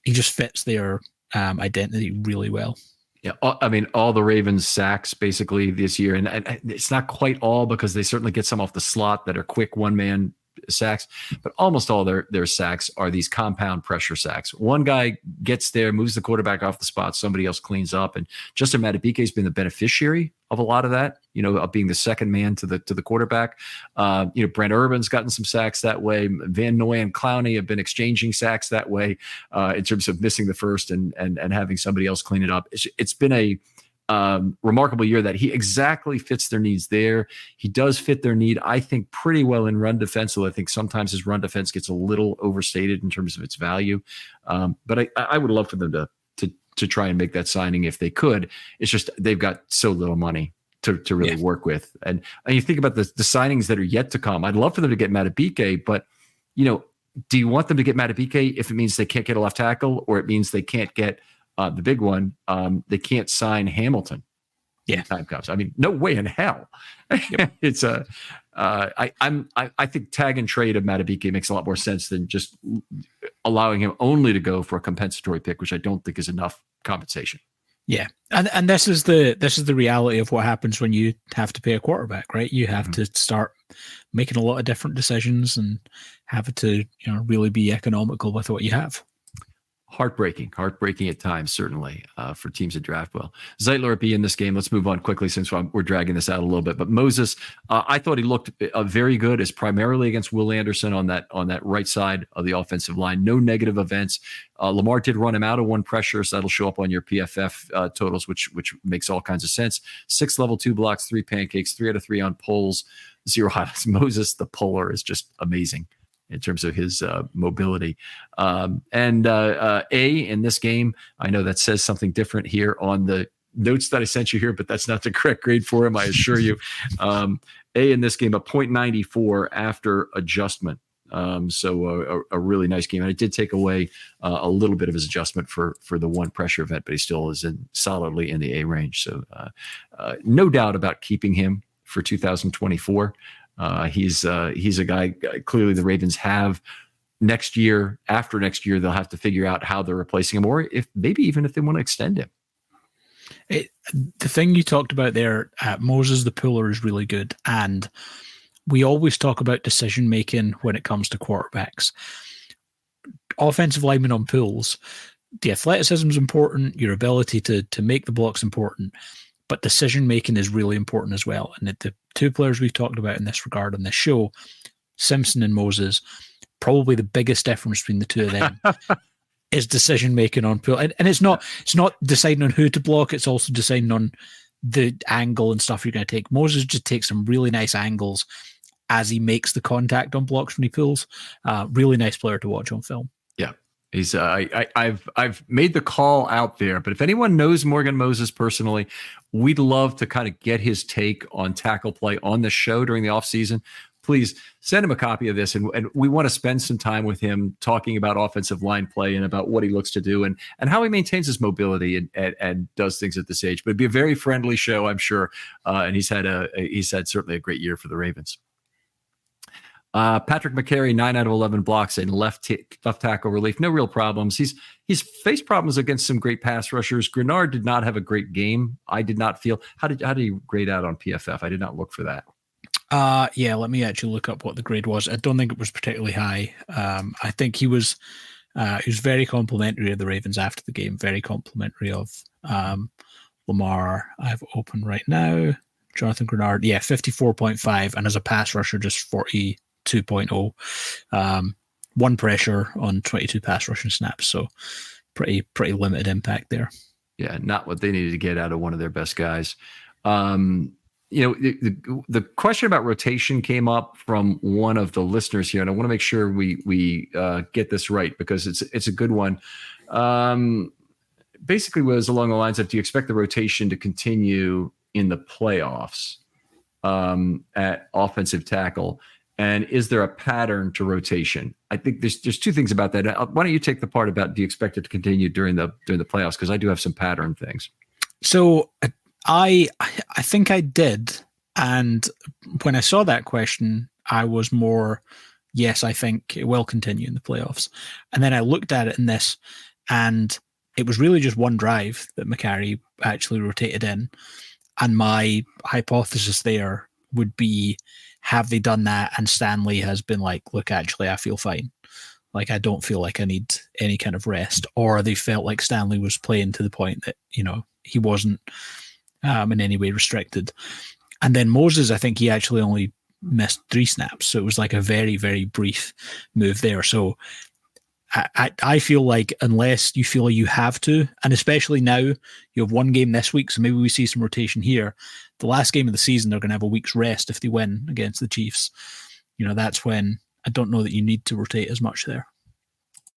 fits their identity really well. Yeah, I mean, all the Ravens sacks basically this year, and it's not quite all because they certainly get some off the slot that are quick one-man sacks, but almost all their sacks are these compound pressure sacks. One guy gets there, moves the quarterback off the spot, somebody else cleans up, and Justin Madubuike has been the beneficiary of a lot of that, of being the second man to the quarterback. Brent Urban's gotten some sacks that way. Van Noy and Clowney have been exchanging sacks that way in terms of missing the first and having somebody else clean it up. It's been a remarkable year that he exactly fits their needs there. He does fit their need, I think, pretty well in run defense. So I think sometimes his run defense gets a little overstated in terms of its value. But I would love for them to try and make that signing if they could. It's just they've got so little money to really work with. And you think about the signings that are yet to come. I'd love for them to get Madubuike, but do you want them to get Madubuike if it means they can't get a left tackle, or it means they can't get the big one? They can't sign Hamilton. Yeah, time comes. I mean, no way in hell. Yep. It's I think tag and trade of Madubuike makes a lot more sense than just allowing him only to go for a compensatory pick, which I don't think is enough compensation. Yeah, and this is the reality of what happens when you have to pay a quarterback, right? You have to start making a lot of different decisions and have to really be economical with what you have. Heartbreaking at times, certainly, for teams that draft well. Zeitler would be in this game. Let's move on quickly since we're dragging this out a little bit. But Moses, I thought he looked very good, as primarily against Will Anderson on that right side of the offensive line. No negative events. Lamar did run him out of one pressure, so that'll show up on your PFF totals, which makes all kinds of sense. 6 level 2 blocks, 3 pancakes, 3 out of 3 on pulls, 0 highlights. Moses, the puller, is just amazing in terms of his mobility. And A in this game, I know that says something different here on the notes that I sent you here, but that's not the correct grade for him, I assure you. A in this game, a 0.94 after adjustment. So a really nice game. And it did take away a little bit of his adjustment for the one pressure event, but he still is solidly in the A range. So no doubt about keeping him for 2024. He's a guy, clearly the Ravens have after next year, they'll have to figure out how they're replacing him, or if they want to extend him. The thing you talked about there, Moses the puller, is really good. And we always talk about decision-making when it comes to quarterbacks. Offensive linemen on pulls, the athleticism is important, your ability to make the blocks important, but decision-making is really important as well. And the two players we've talked about in this regard on this show, Simpson and Moses, probably the biggest difference between the two of them is decision-making on pull. And it's not deciding on who to block, it's also deciding on the angle and stuff you're going to take. Moses just takes some really nice angles as he makes the contact on blocks when he pulls. Really nice player to watch on film. Yeah. He's I've made the call out there, but if anyone knows Morgan Moses personally, we'd love to kind of get his take on tackle play on the show during the offseason. Please send him a copy of this, and we want to spend some time with him talking about offensive line play and about what he looks to do and how he maintains his mobility and does things at this age. But it'd be a very friendly show, I'm sure. And he's had certainly a great year for the Ravens. Patrick McCary, 9 out of 11 blocks in left tackle relief. No real problems. He's faced problems against some great pass rushers. Grenard did not have a great game. I did not feel. How did he grade out on PFF? I did not look for that. Yeah, let me actually look up what the grade was. I don't think it was particularly high. I think he was very complimentary of the Ravens after the game. Very complimentary of Lamar. I have open right now. Jonathan Grenard, 54.5, and as a pass rusher, just 42.0. One pressure on 22 pass rushing snaps, so pretty limited impact there. Yeah, not what they needed to get out of one of their best guys. The question about rotation came up from one of the listeners here, and I want to make sure we get this right because it's a good one. Basically, was along the lines of, do you expect the rotation to continue in the playoffs at offensive tackle? And is there a pattern to rotation? I think there's two things about that. Why don't you take the part about, do you expect it to continue during the playoffs? Because I do have some pattern things. So I think I did. And when I saw that question, I was more, yes, I think it will continue in the playoffs. And then I looked at it in this, and it was really just one drive that McCary actually rotated in. And my hypothesis there would be, have they done that? And Stanley has been like, look, actually, I feel fine. Like, I don't feel like I need any kind of rest. Or they felt like Stanley was playing to the point that, he wasn't in any way restricted. And then Moses, I think he actually only missed 3 snaps. So it was like a very, very brief move there. So I feel like unless you feel you have to, and especially now you have one game this week, so maybe we see some rotation here. The last game of the season, they're going to have a week's rest if they win against the Chiefs. That's when I don't know that you need to rotate as much there.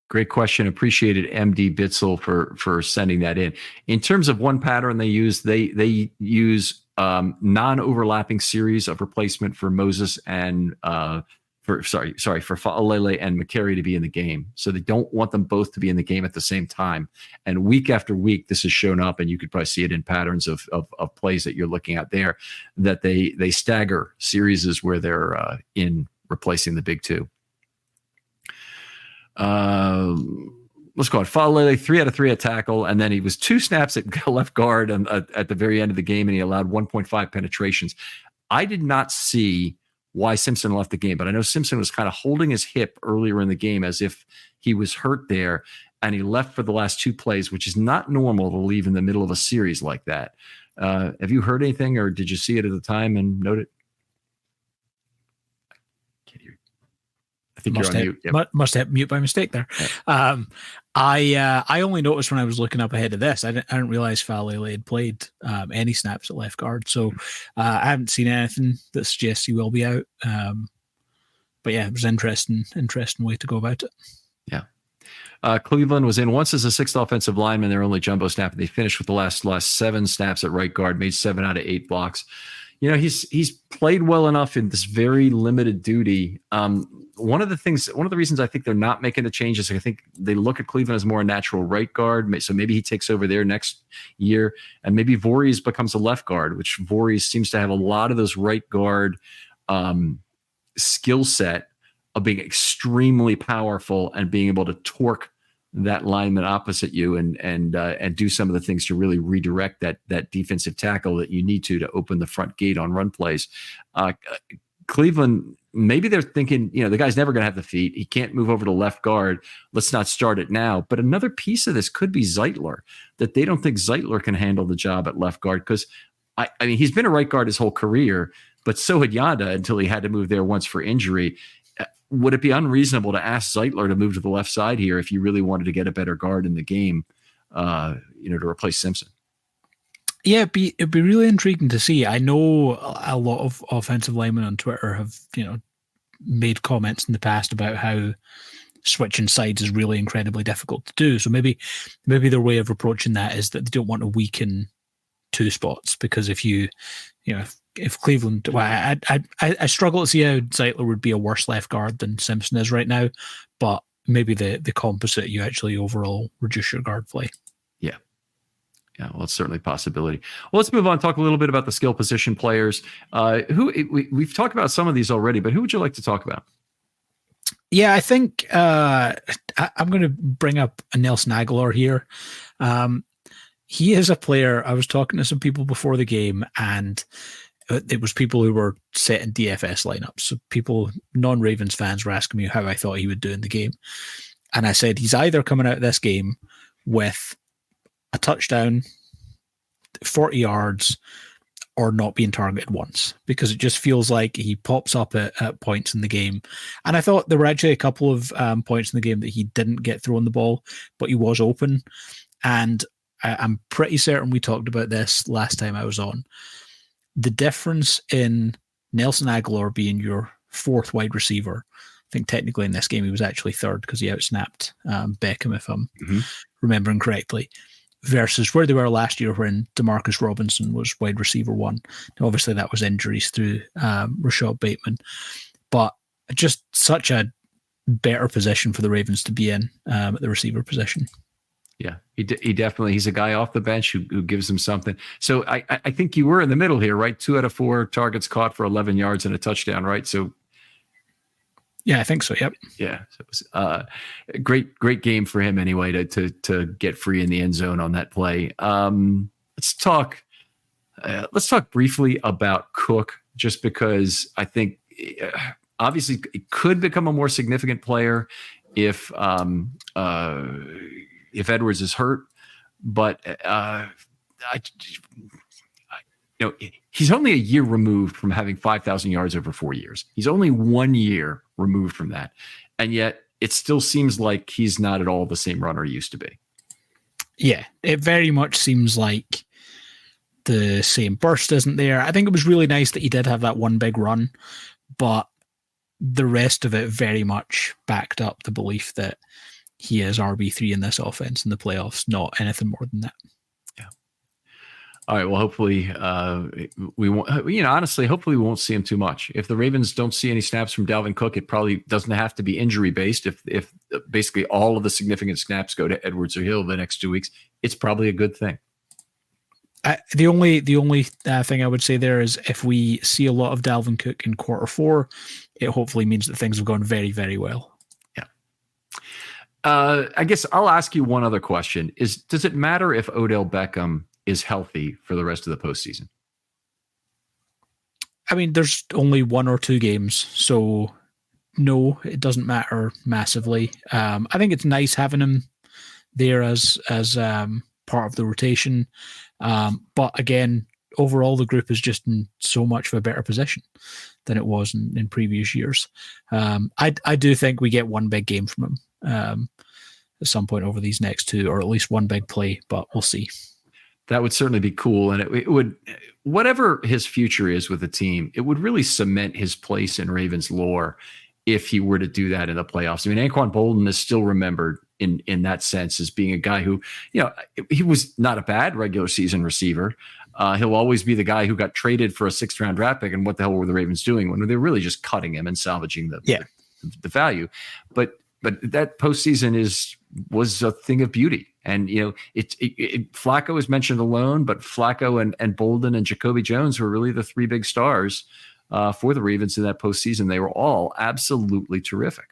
Great question. Appreciated MD Bitzel for sending that in. In terms of one pattern they use, they use non-overlapping series of replacement for Moses and for Fa'alele and McCary to be in the game. So they don't want them both to be in the game at the same time. And week after week, this has shown up, and you could probably see it in patterns of plays that you're looking at there, that they stagger series where they're in replacing the big two. Let's go on. Fa'alele, 3 out of 3 at tackle, and then he was 2 snaps at left guard at the very end of the game, and he allowed 1.5 penetrations. I did not see why Simpson left the game, but I know Simpson was kind of holding his hip earlier in the game as if he was hurt there, and he left for the last 2 plays, which is not normal to leave in the middle of a series like that. Have you heard anything, or did you see it at the time and note it? I think you're on mute. Yep. Must have mute by mistake there. Yeah. I only noticed when I was looking up ahead of this. I didn't realize Fa'alele had played any snaps at left guard, so I haven't seen anything that suggests he will be out. But yeah, it was interesting way to go about it. Yeah. Cleveland was in once as a 6th offensive lineman, their only jumbo snap, and they finished with the last 7 snaps at right guard, made 7 out of 8 blocks. He's played well enough in this very limited duty. One of the reasons I think they're not making the changes, I think they look at Cleveland as more a natural right guard. So maybe he takes over there next year, and maybe Voorhees becomes a left guard, which Voorhees seems to have a lot of those right guard skill set of being extremely powerful and being able to torque that lineman opposite you and do some of the things to really redirect that defensive tackle that you need to open the front gate on run plays. Cleveland, maybe they're thinking, the guy's never going to have the feet. He can't move over to left guard. Let's not start it now. But another piece of this could be Zeitler, that they don't think Zeitler can handle the job at left guard, because I mean, he's been a right guard his whole career, but so had Yanda until he had to move there once for injury. Would it be unreasonable to ask Zeitler to move to the left side here if you really wanted to get a better guard in the game, to replace Simpson? Yeah, it'd be really intriguing to see. I know a lot of offensive linemen on Twitter have, made comments in the past about how switching sides is really incredibly difficult to do. So maybe their way of approaching that is that they don't want to weaken two spots, because if Cleveland, well, I struggle to see how Zeitler would be a worse left guard than Simpson is right now, but maybe the composite, you actually overall reduce your guard play. Yeah, well, it's certainly a possibility. Well, let's move on. Talk a little bit about the skill position players. We've talked about some of these already, but who would you like to talk about? Yeah, I think I'm going to bring up Nelson Aguilar here. He is a player. I was talking to some people before the game, and it was people who were setting DFS lineups. So people, non-Ravens fans, were asking me how I thought he would do in the game. And I said, he's either coming out of this game with a touchdown, 40 yards, or not being targeted once, because it just feels like he pops up at points in the game. And I thought there were actually a couple of points in the game that he didn't get thrown the ball, but he was open. And I'm pretty certain we talked about this last time I was on. The difference in Nelson Aguilar being your fourth wide receiver, I think technically in this game he was actually third because he outsnapped Beckham, if I'm remembering correctly, versus where they were last year when Demarcus Robinson was wide receiver one. Now, obviously that was injuries through Rashad Bateman, but just such a better position for the Ravens to be in at the receiver position. Yeah, he definitely, he's a guy off the bench who gives them something. So I think you were in the middle here, right? 2 out of 4 targets caught for 11 yards and a touchdown, right? So yeah, I think so. Yep. Yeah, so it was a great game for him anyway to get free in the end zone on that play. Let's talk briefly about Cook, just because I think obviously it could become a more significant player if Edwards is hurt, but he's only a year removed from having 5,000 yards over 4 years. He's only 1 year removed from that. And yet it still seems like he's not at all the same runner he used to be. Yeah, it very much seems like the same burst isn't there. I think it was really nice that he did have that one big run, but the rest of it very much backed up the belief that he is RB3 in this offense in the playoffs, not anything more than that. All right. Well, hopefully we won't, honestly, hopefully we won't see him too much. If the Ravens don't see any snaps from Dalvin Cook, it probably doesn't have to be injury based. If basically all of the significant snaps go to Edwards or Hill the next 2 weeks, it's probably a good thing. The only thing I would say there is if we see a lot of Dalvin Cook in quarter 4, it hopefully means that things have gone very, very well. Yeah. I guess I'll ask you one other question: does it matter if Odell Beckham is healthy for the rest of the postseason? I mean, there's only 1 or 2 games, so no, it doesn't matter massively. I think it's nice having him there as part of the rotation. But again, overall, the group is just in so much of a better position than it was in previous years. I do think we get one big game from him at some point over these next 2, or at least one big play, but we'll see. That would certainly be cool. And it would, whatever his future is with the team, it would really cement his place in Ravens lore if he were to do that in the playoffs. I mean, Anquan Boldin is still remembered in that sense as being a guy who, he was not a bad regular season receiver. He'll always be the guy who got traded for a 6th round draft pick. And what the hell were the Ravens doing when they're really just cutting him and salvaging the value? But that postseason was a thing of beauty. And, Flacco is mentioned alone, but Flacco and Bolden and Jacoby Jones were really the 3 big stars for the Ravens in that postseason. They were all absolutely terrific.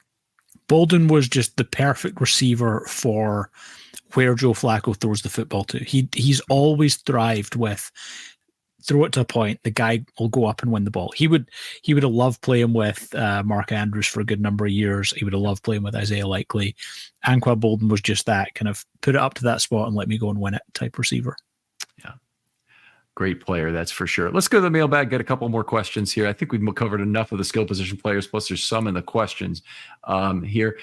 Bolden was just the perfect receiver for where Joe Flacco throws the football to. He's always thrived with throw it to a point, the guy will go up and win the ball. He would have loved playing with Mark Andrews for a good number of years. He would have loved playing with Isaiah Likely. Anquan Boldin was just that kind of put it up to that spot and let me go and win it type receiver. Yeah. Great player, that's for sure. Let's go to the mailbag, get a couple more questions here. I think we've covered enough of the skill position players, plus there's some in the questions here.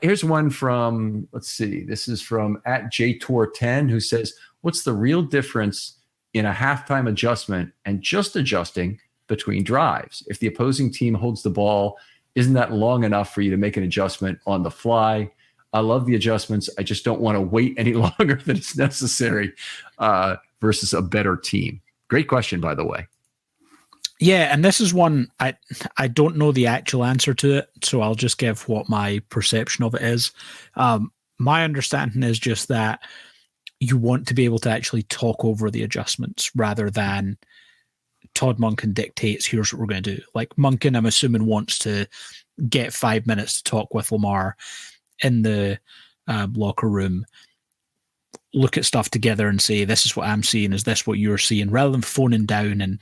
Here's one from, let's see, this is from @JTour10, who says, what's the real difference in a halftime adjustment and just adjusting between drives? If the opposing team holds the ball isn't that long enough for you to make an adjustment on the fly? I love the adjustments. I just don't want to wait any longer than it's necessary versus a better team. Great question, by the way. Yeah, and this is one I don't know the actual answer to it, so I'll just give what my perception of it is. My understanding is just that you want to be able to actually talk over the adjustments rather than Todd Monken dictates, here's what we're going to do. Like Monken, I'm assuming, wants to get 5 minutes to talk with Lamar in the locker room, look at stuff together and say, this is what I'm seeing, is this what you're seeing, rather than phoning down.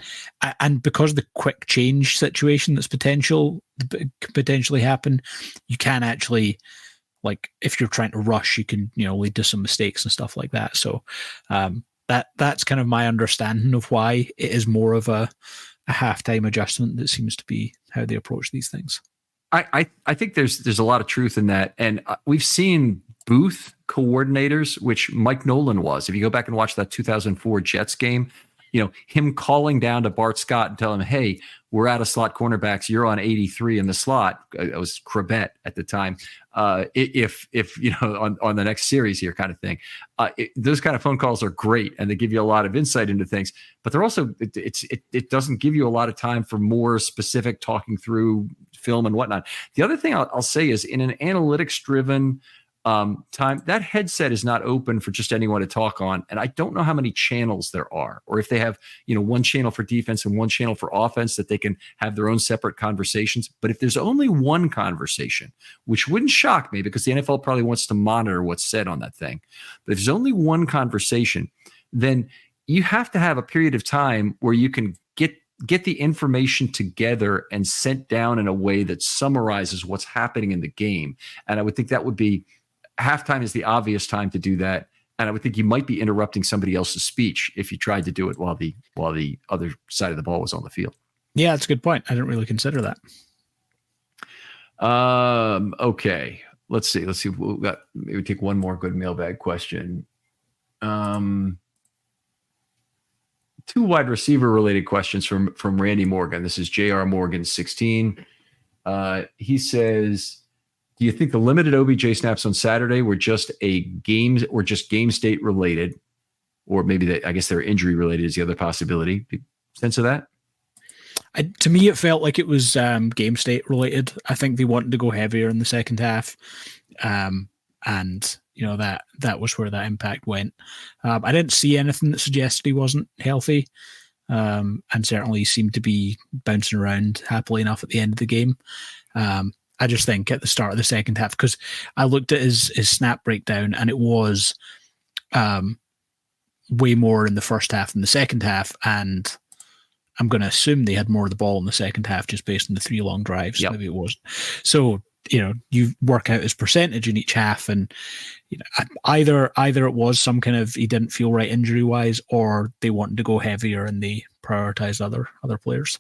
And because of the quick change situation that's potentially happen, you can actually, like, if you're trying to rush, you can, lead to some mistakes and stuff like that. So that's kind of my understanding of why it is more of a halftime adjustment. That seems to be how they approach these things. I think there's a lot of truth in that. And we've seen booth coordinators, which Mike Nolan was. If you go back and watch that 2004 Jets game, him calling down to Bart Scott and telling him, hey, we're out of slot cornerbacks. You're on 83 in the slot. It was Crabette at the time. If on the next series here kind of thing. Those kind of phone calls are great, and they give you a lot of insight into things, but they're also, it doesn't give you a lot of time for more specific talking through film and whatnot. The other thing I'll say is, in an analytics driven time, that headset is not open for just anyone to talk on. And I don't know how many channels there are, or if they have, one channel for defense and one channel for offense that they can have their own separate conversations. But if there's only one conversation, which wouldn't shock me because the NFL probably wants to monitor what's said on that thing. But if there's only one conversation, then you have to have a period of time where you can get the information together and sent down in a way that summarizes what's happening in the game. And I would think that would be, halftime is the obvious time to do that. And I would think you might be interrupting somebody else's speech if you tried to do it while the other side of the ball was on the field. Yeah, that's a good point. I didn't really consider that. Okay. Let's see. We'll maybe take one more good mailbag question. Two wide receiver related questions from Randy Morgan. This is JR Morgan 16. He says, do you think the limited OBJ snaps on Saturday were just game state related, or maybe I guess they're injury related is the other possibility? Sense of that? To me, it felt like it was game state related. I think they wanted to go heavier in the second half. And that was where that impact went. I didn't see anything that suggested he wasn't healthy, and certainly seemed to be bouncing around happily enough at the end of the game. I just think at the start of the second half, because I looked at his snap breakdown, and it was way more in the first half than the second half, and I'm going to assume they had more of the ball in the second half just based on the 3 long drives. Yep. Maybe it wasn't. So you work out his percentage in each half, and either it was some kind of he didn't feel right injury wise, or they wanted to go heavier and they prioritized other players.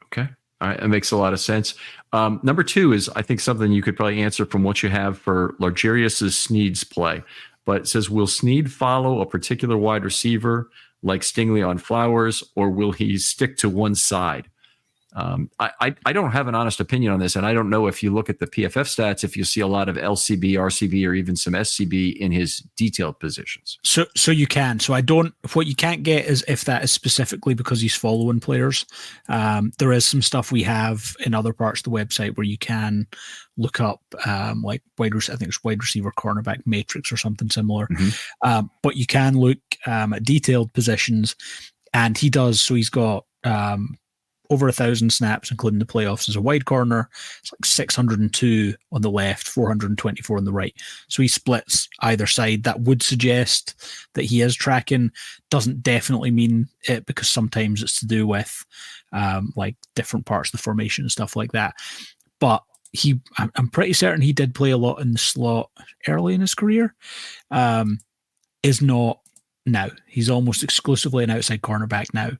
Okay, all right, that makes a lot of sense. Number 2 is, I think, something you could probably answer from what you have for Largerius's Sneed's play, but it says, will Sneed follow a particular wide receiver like Stingley on Flowers, or will he stick to one side? I don't have an honest opinion on this, and I don't know if you look at the PFF stats, if you see a lot of LCB, RCB, or even some SCB in his detailed positions. So you can. So what you can't get is if that is specifically because he's following players. There is some stuff we have in other parts of the website where you can look up like I think it's wide receiver cornerback matrix or something similar. Mm-hmm. But you can look at detailed positions, and he does. So he's got over 1,000 snaps, including the playoffs, as a wide corner. It's like 602 on the left, 424 on the right. So he splits either side. That would suggest that he is tracking. Doesn't definitely mean it, because sometimes it's to do with like different parts of the formation and stuff like that. But I'm pretty certain he did play a lot in the slot early in his career. Is not now. He's almost exclusively an outside cornerback now.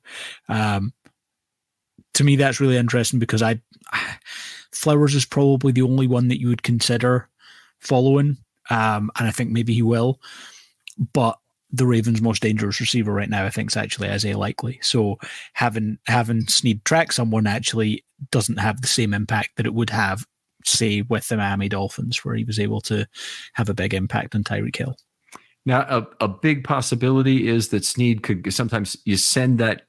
To me, that's really interesting, because Flowers is probably the only one that you would consider following, and I think maybe he will. But the Ravens' most dangerous receiver right now, I think, is actually Isaiah Likely. So having Sneed track someone actually doesn't have the same impact that it would have say, with the Miami Dolphins, where he was able to have a big impact on Tyreek Hill. Now, a big possibility is that Snead could sometimes you send that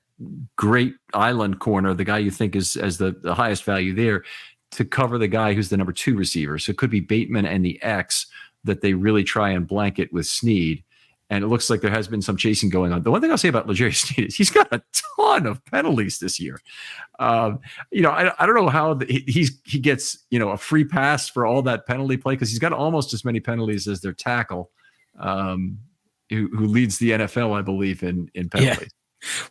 great island corner, the guy you think is as the highest value there, to cover the guy who's the number 2 receiver. So it could be Bateman and the X that they really try and blanket with Snead. And it looks like there has been some chasing going on. The one thing I'll say about L'Jarius Snead is he's got a ton of penalties this year. I don't know how he gets, a free pass for all that penalty play, because he's got almost as many penalties as their tackle, who leads the NFL, I believe, in penalties. Yeah.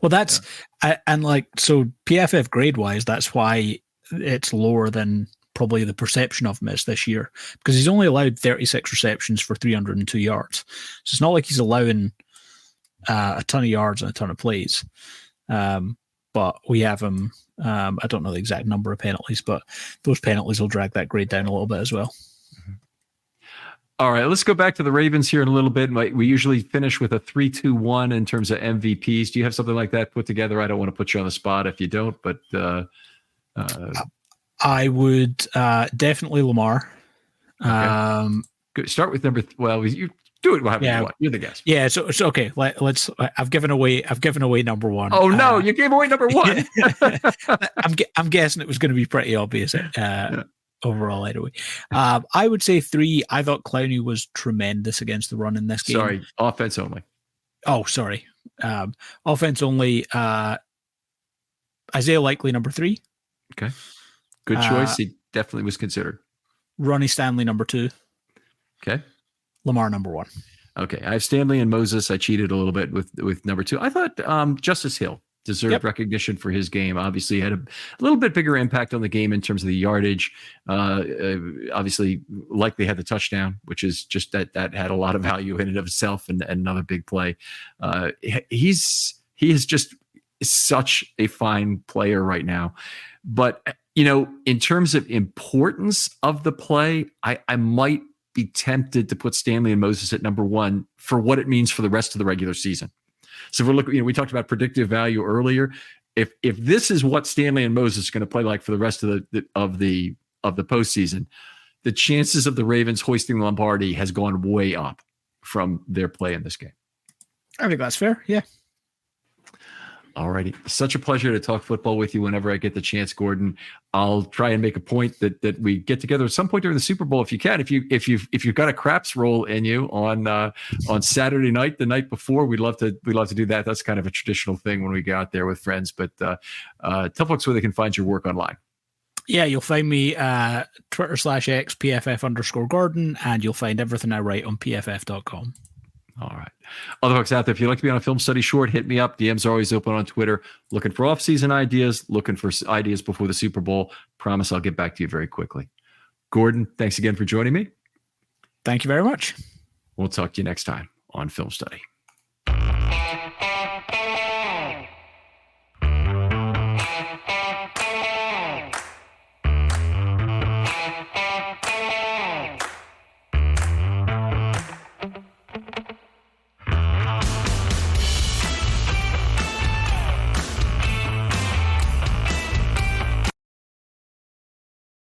Well, that's so PFF grade wise, that's why it's lower than probably the perception of him is this year, because he's only allowed 36 receptions for 302 yards. So it's not like he's allowing a ton of yards and a ton of plays. But we have him. I don't know the exact number of penalties, but those penalties will drag that grade down a little bit as well. All right, let's go back to the Ravens here in a little bit. We usually finish with a 3-2-1 in terms of MVPs. Do you have something like that put together? I don't want to put you on the spot if you don't, but I would definitely Lamar. Okay. Good. Start with number. Well, you do it. However you want. You're the guest. Yeah. So okay. Let's. I've given away number 1. Oh no! You gave away number 1. I'm guessing it was going to be pretty obvious. Overall, anyway. I would say 3. I thought Clowney was tremendous against the run in this game. Sorry, offense only. Oh, sorry. Offense only. Isaiah Likely, number 3. Okay. Good choice. He definitely was considered. Ronnie Stanley, number 2. Okay. Lamar, number 1. Okay. I have Stanley and Moses. I cheated a little bit with number 2. I thought Justice Hill deserved recognition for his game. Obviously had a little bit bigger impact on the game in terms of the yardage. Obviously likely had the touchdown, which is just that had a lot of value in and of itself, and another big play. He is just such a fine player right now. But, in terms of importance of the play, I might be tempted to put Stanley and Moses at number 1 for what it means for the rest of the regular season. So if we're looking, we talked about predictive value earlier. If this is what Stanley and Moses are going to play like for the rest of the postseason, the chances of the Ravens hoisting the Lombardi has gone way up from their play in this game. I think that's fair. Yeah. All righty. Such a pleasure to talk football with you whenever I get the chance, Gordon. I'll try and make a point that we get together at some point during the Super Bowl if you can. If you've got a craps roll in you on Saturday night, the night before, we'd love to do that. That's kind of a traditional thing when we go out there with friends. But tell folks where they can find your work online. Yeah, you'll find me Twitter/X PFF_Gordon, and you'll find everything I write on PFF.com. All right. Other folks out there, if you'd like to be on a film study short, hit me up. DMs are always open on Twitter. Looking for off-season ideas, looking for ideas before the Super Bowl. Promise I'll get back to you very quickly. Gordon, thanks again for joining me. Thank you very much. We'll talk to you next time on Film Study.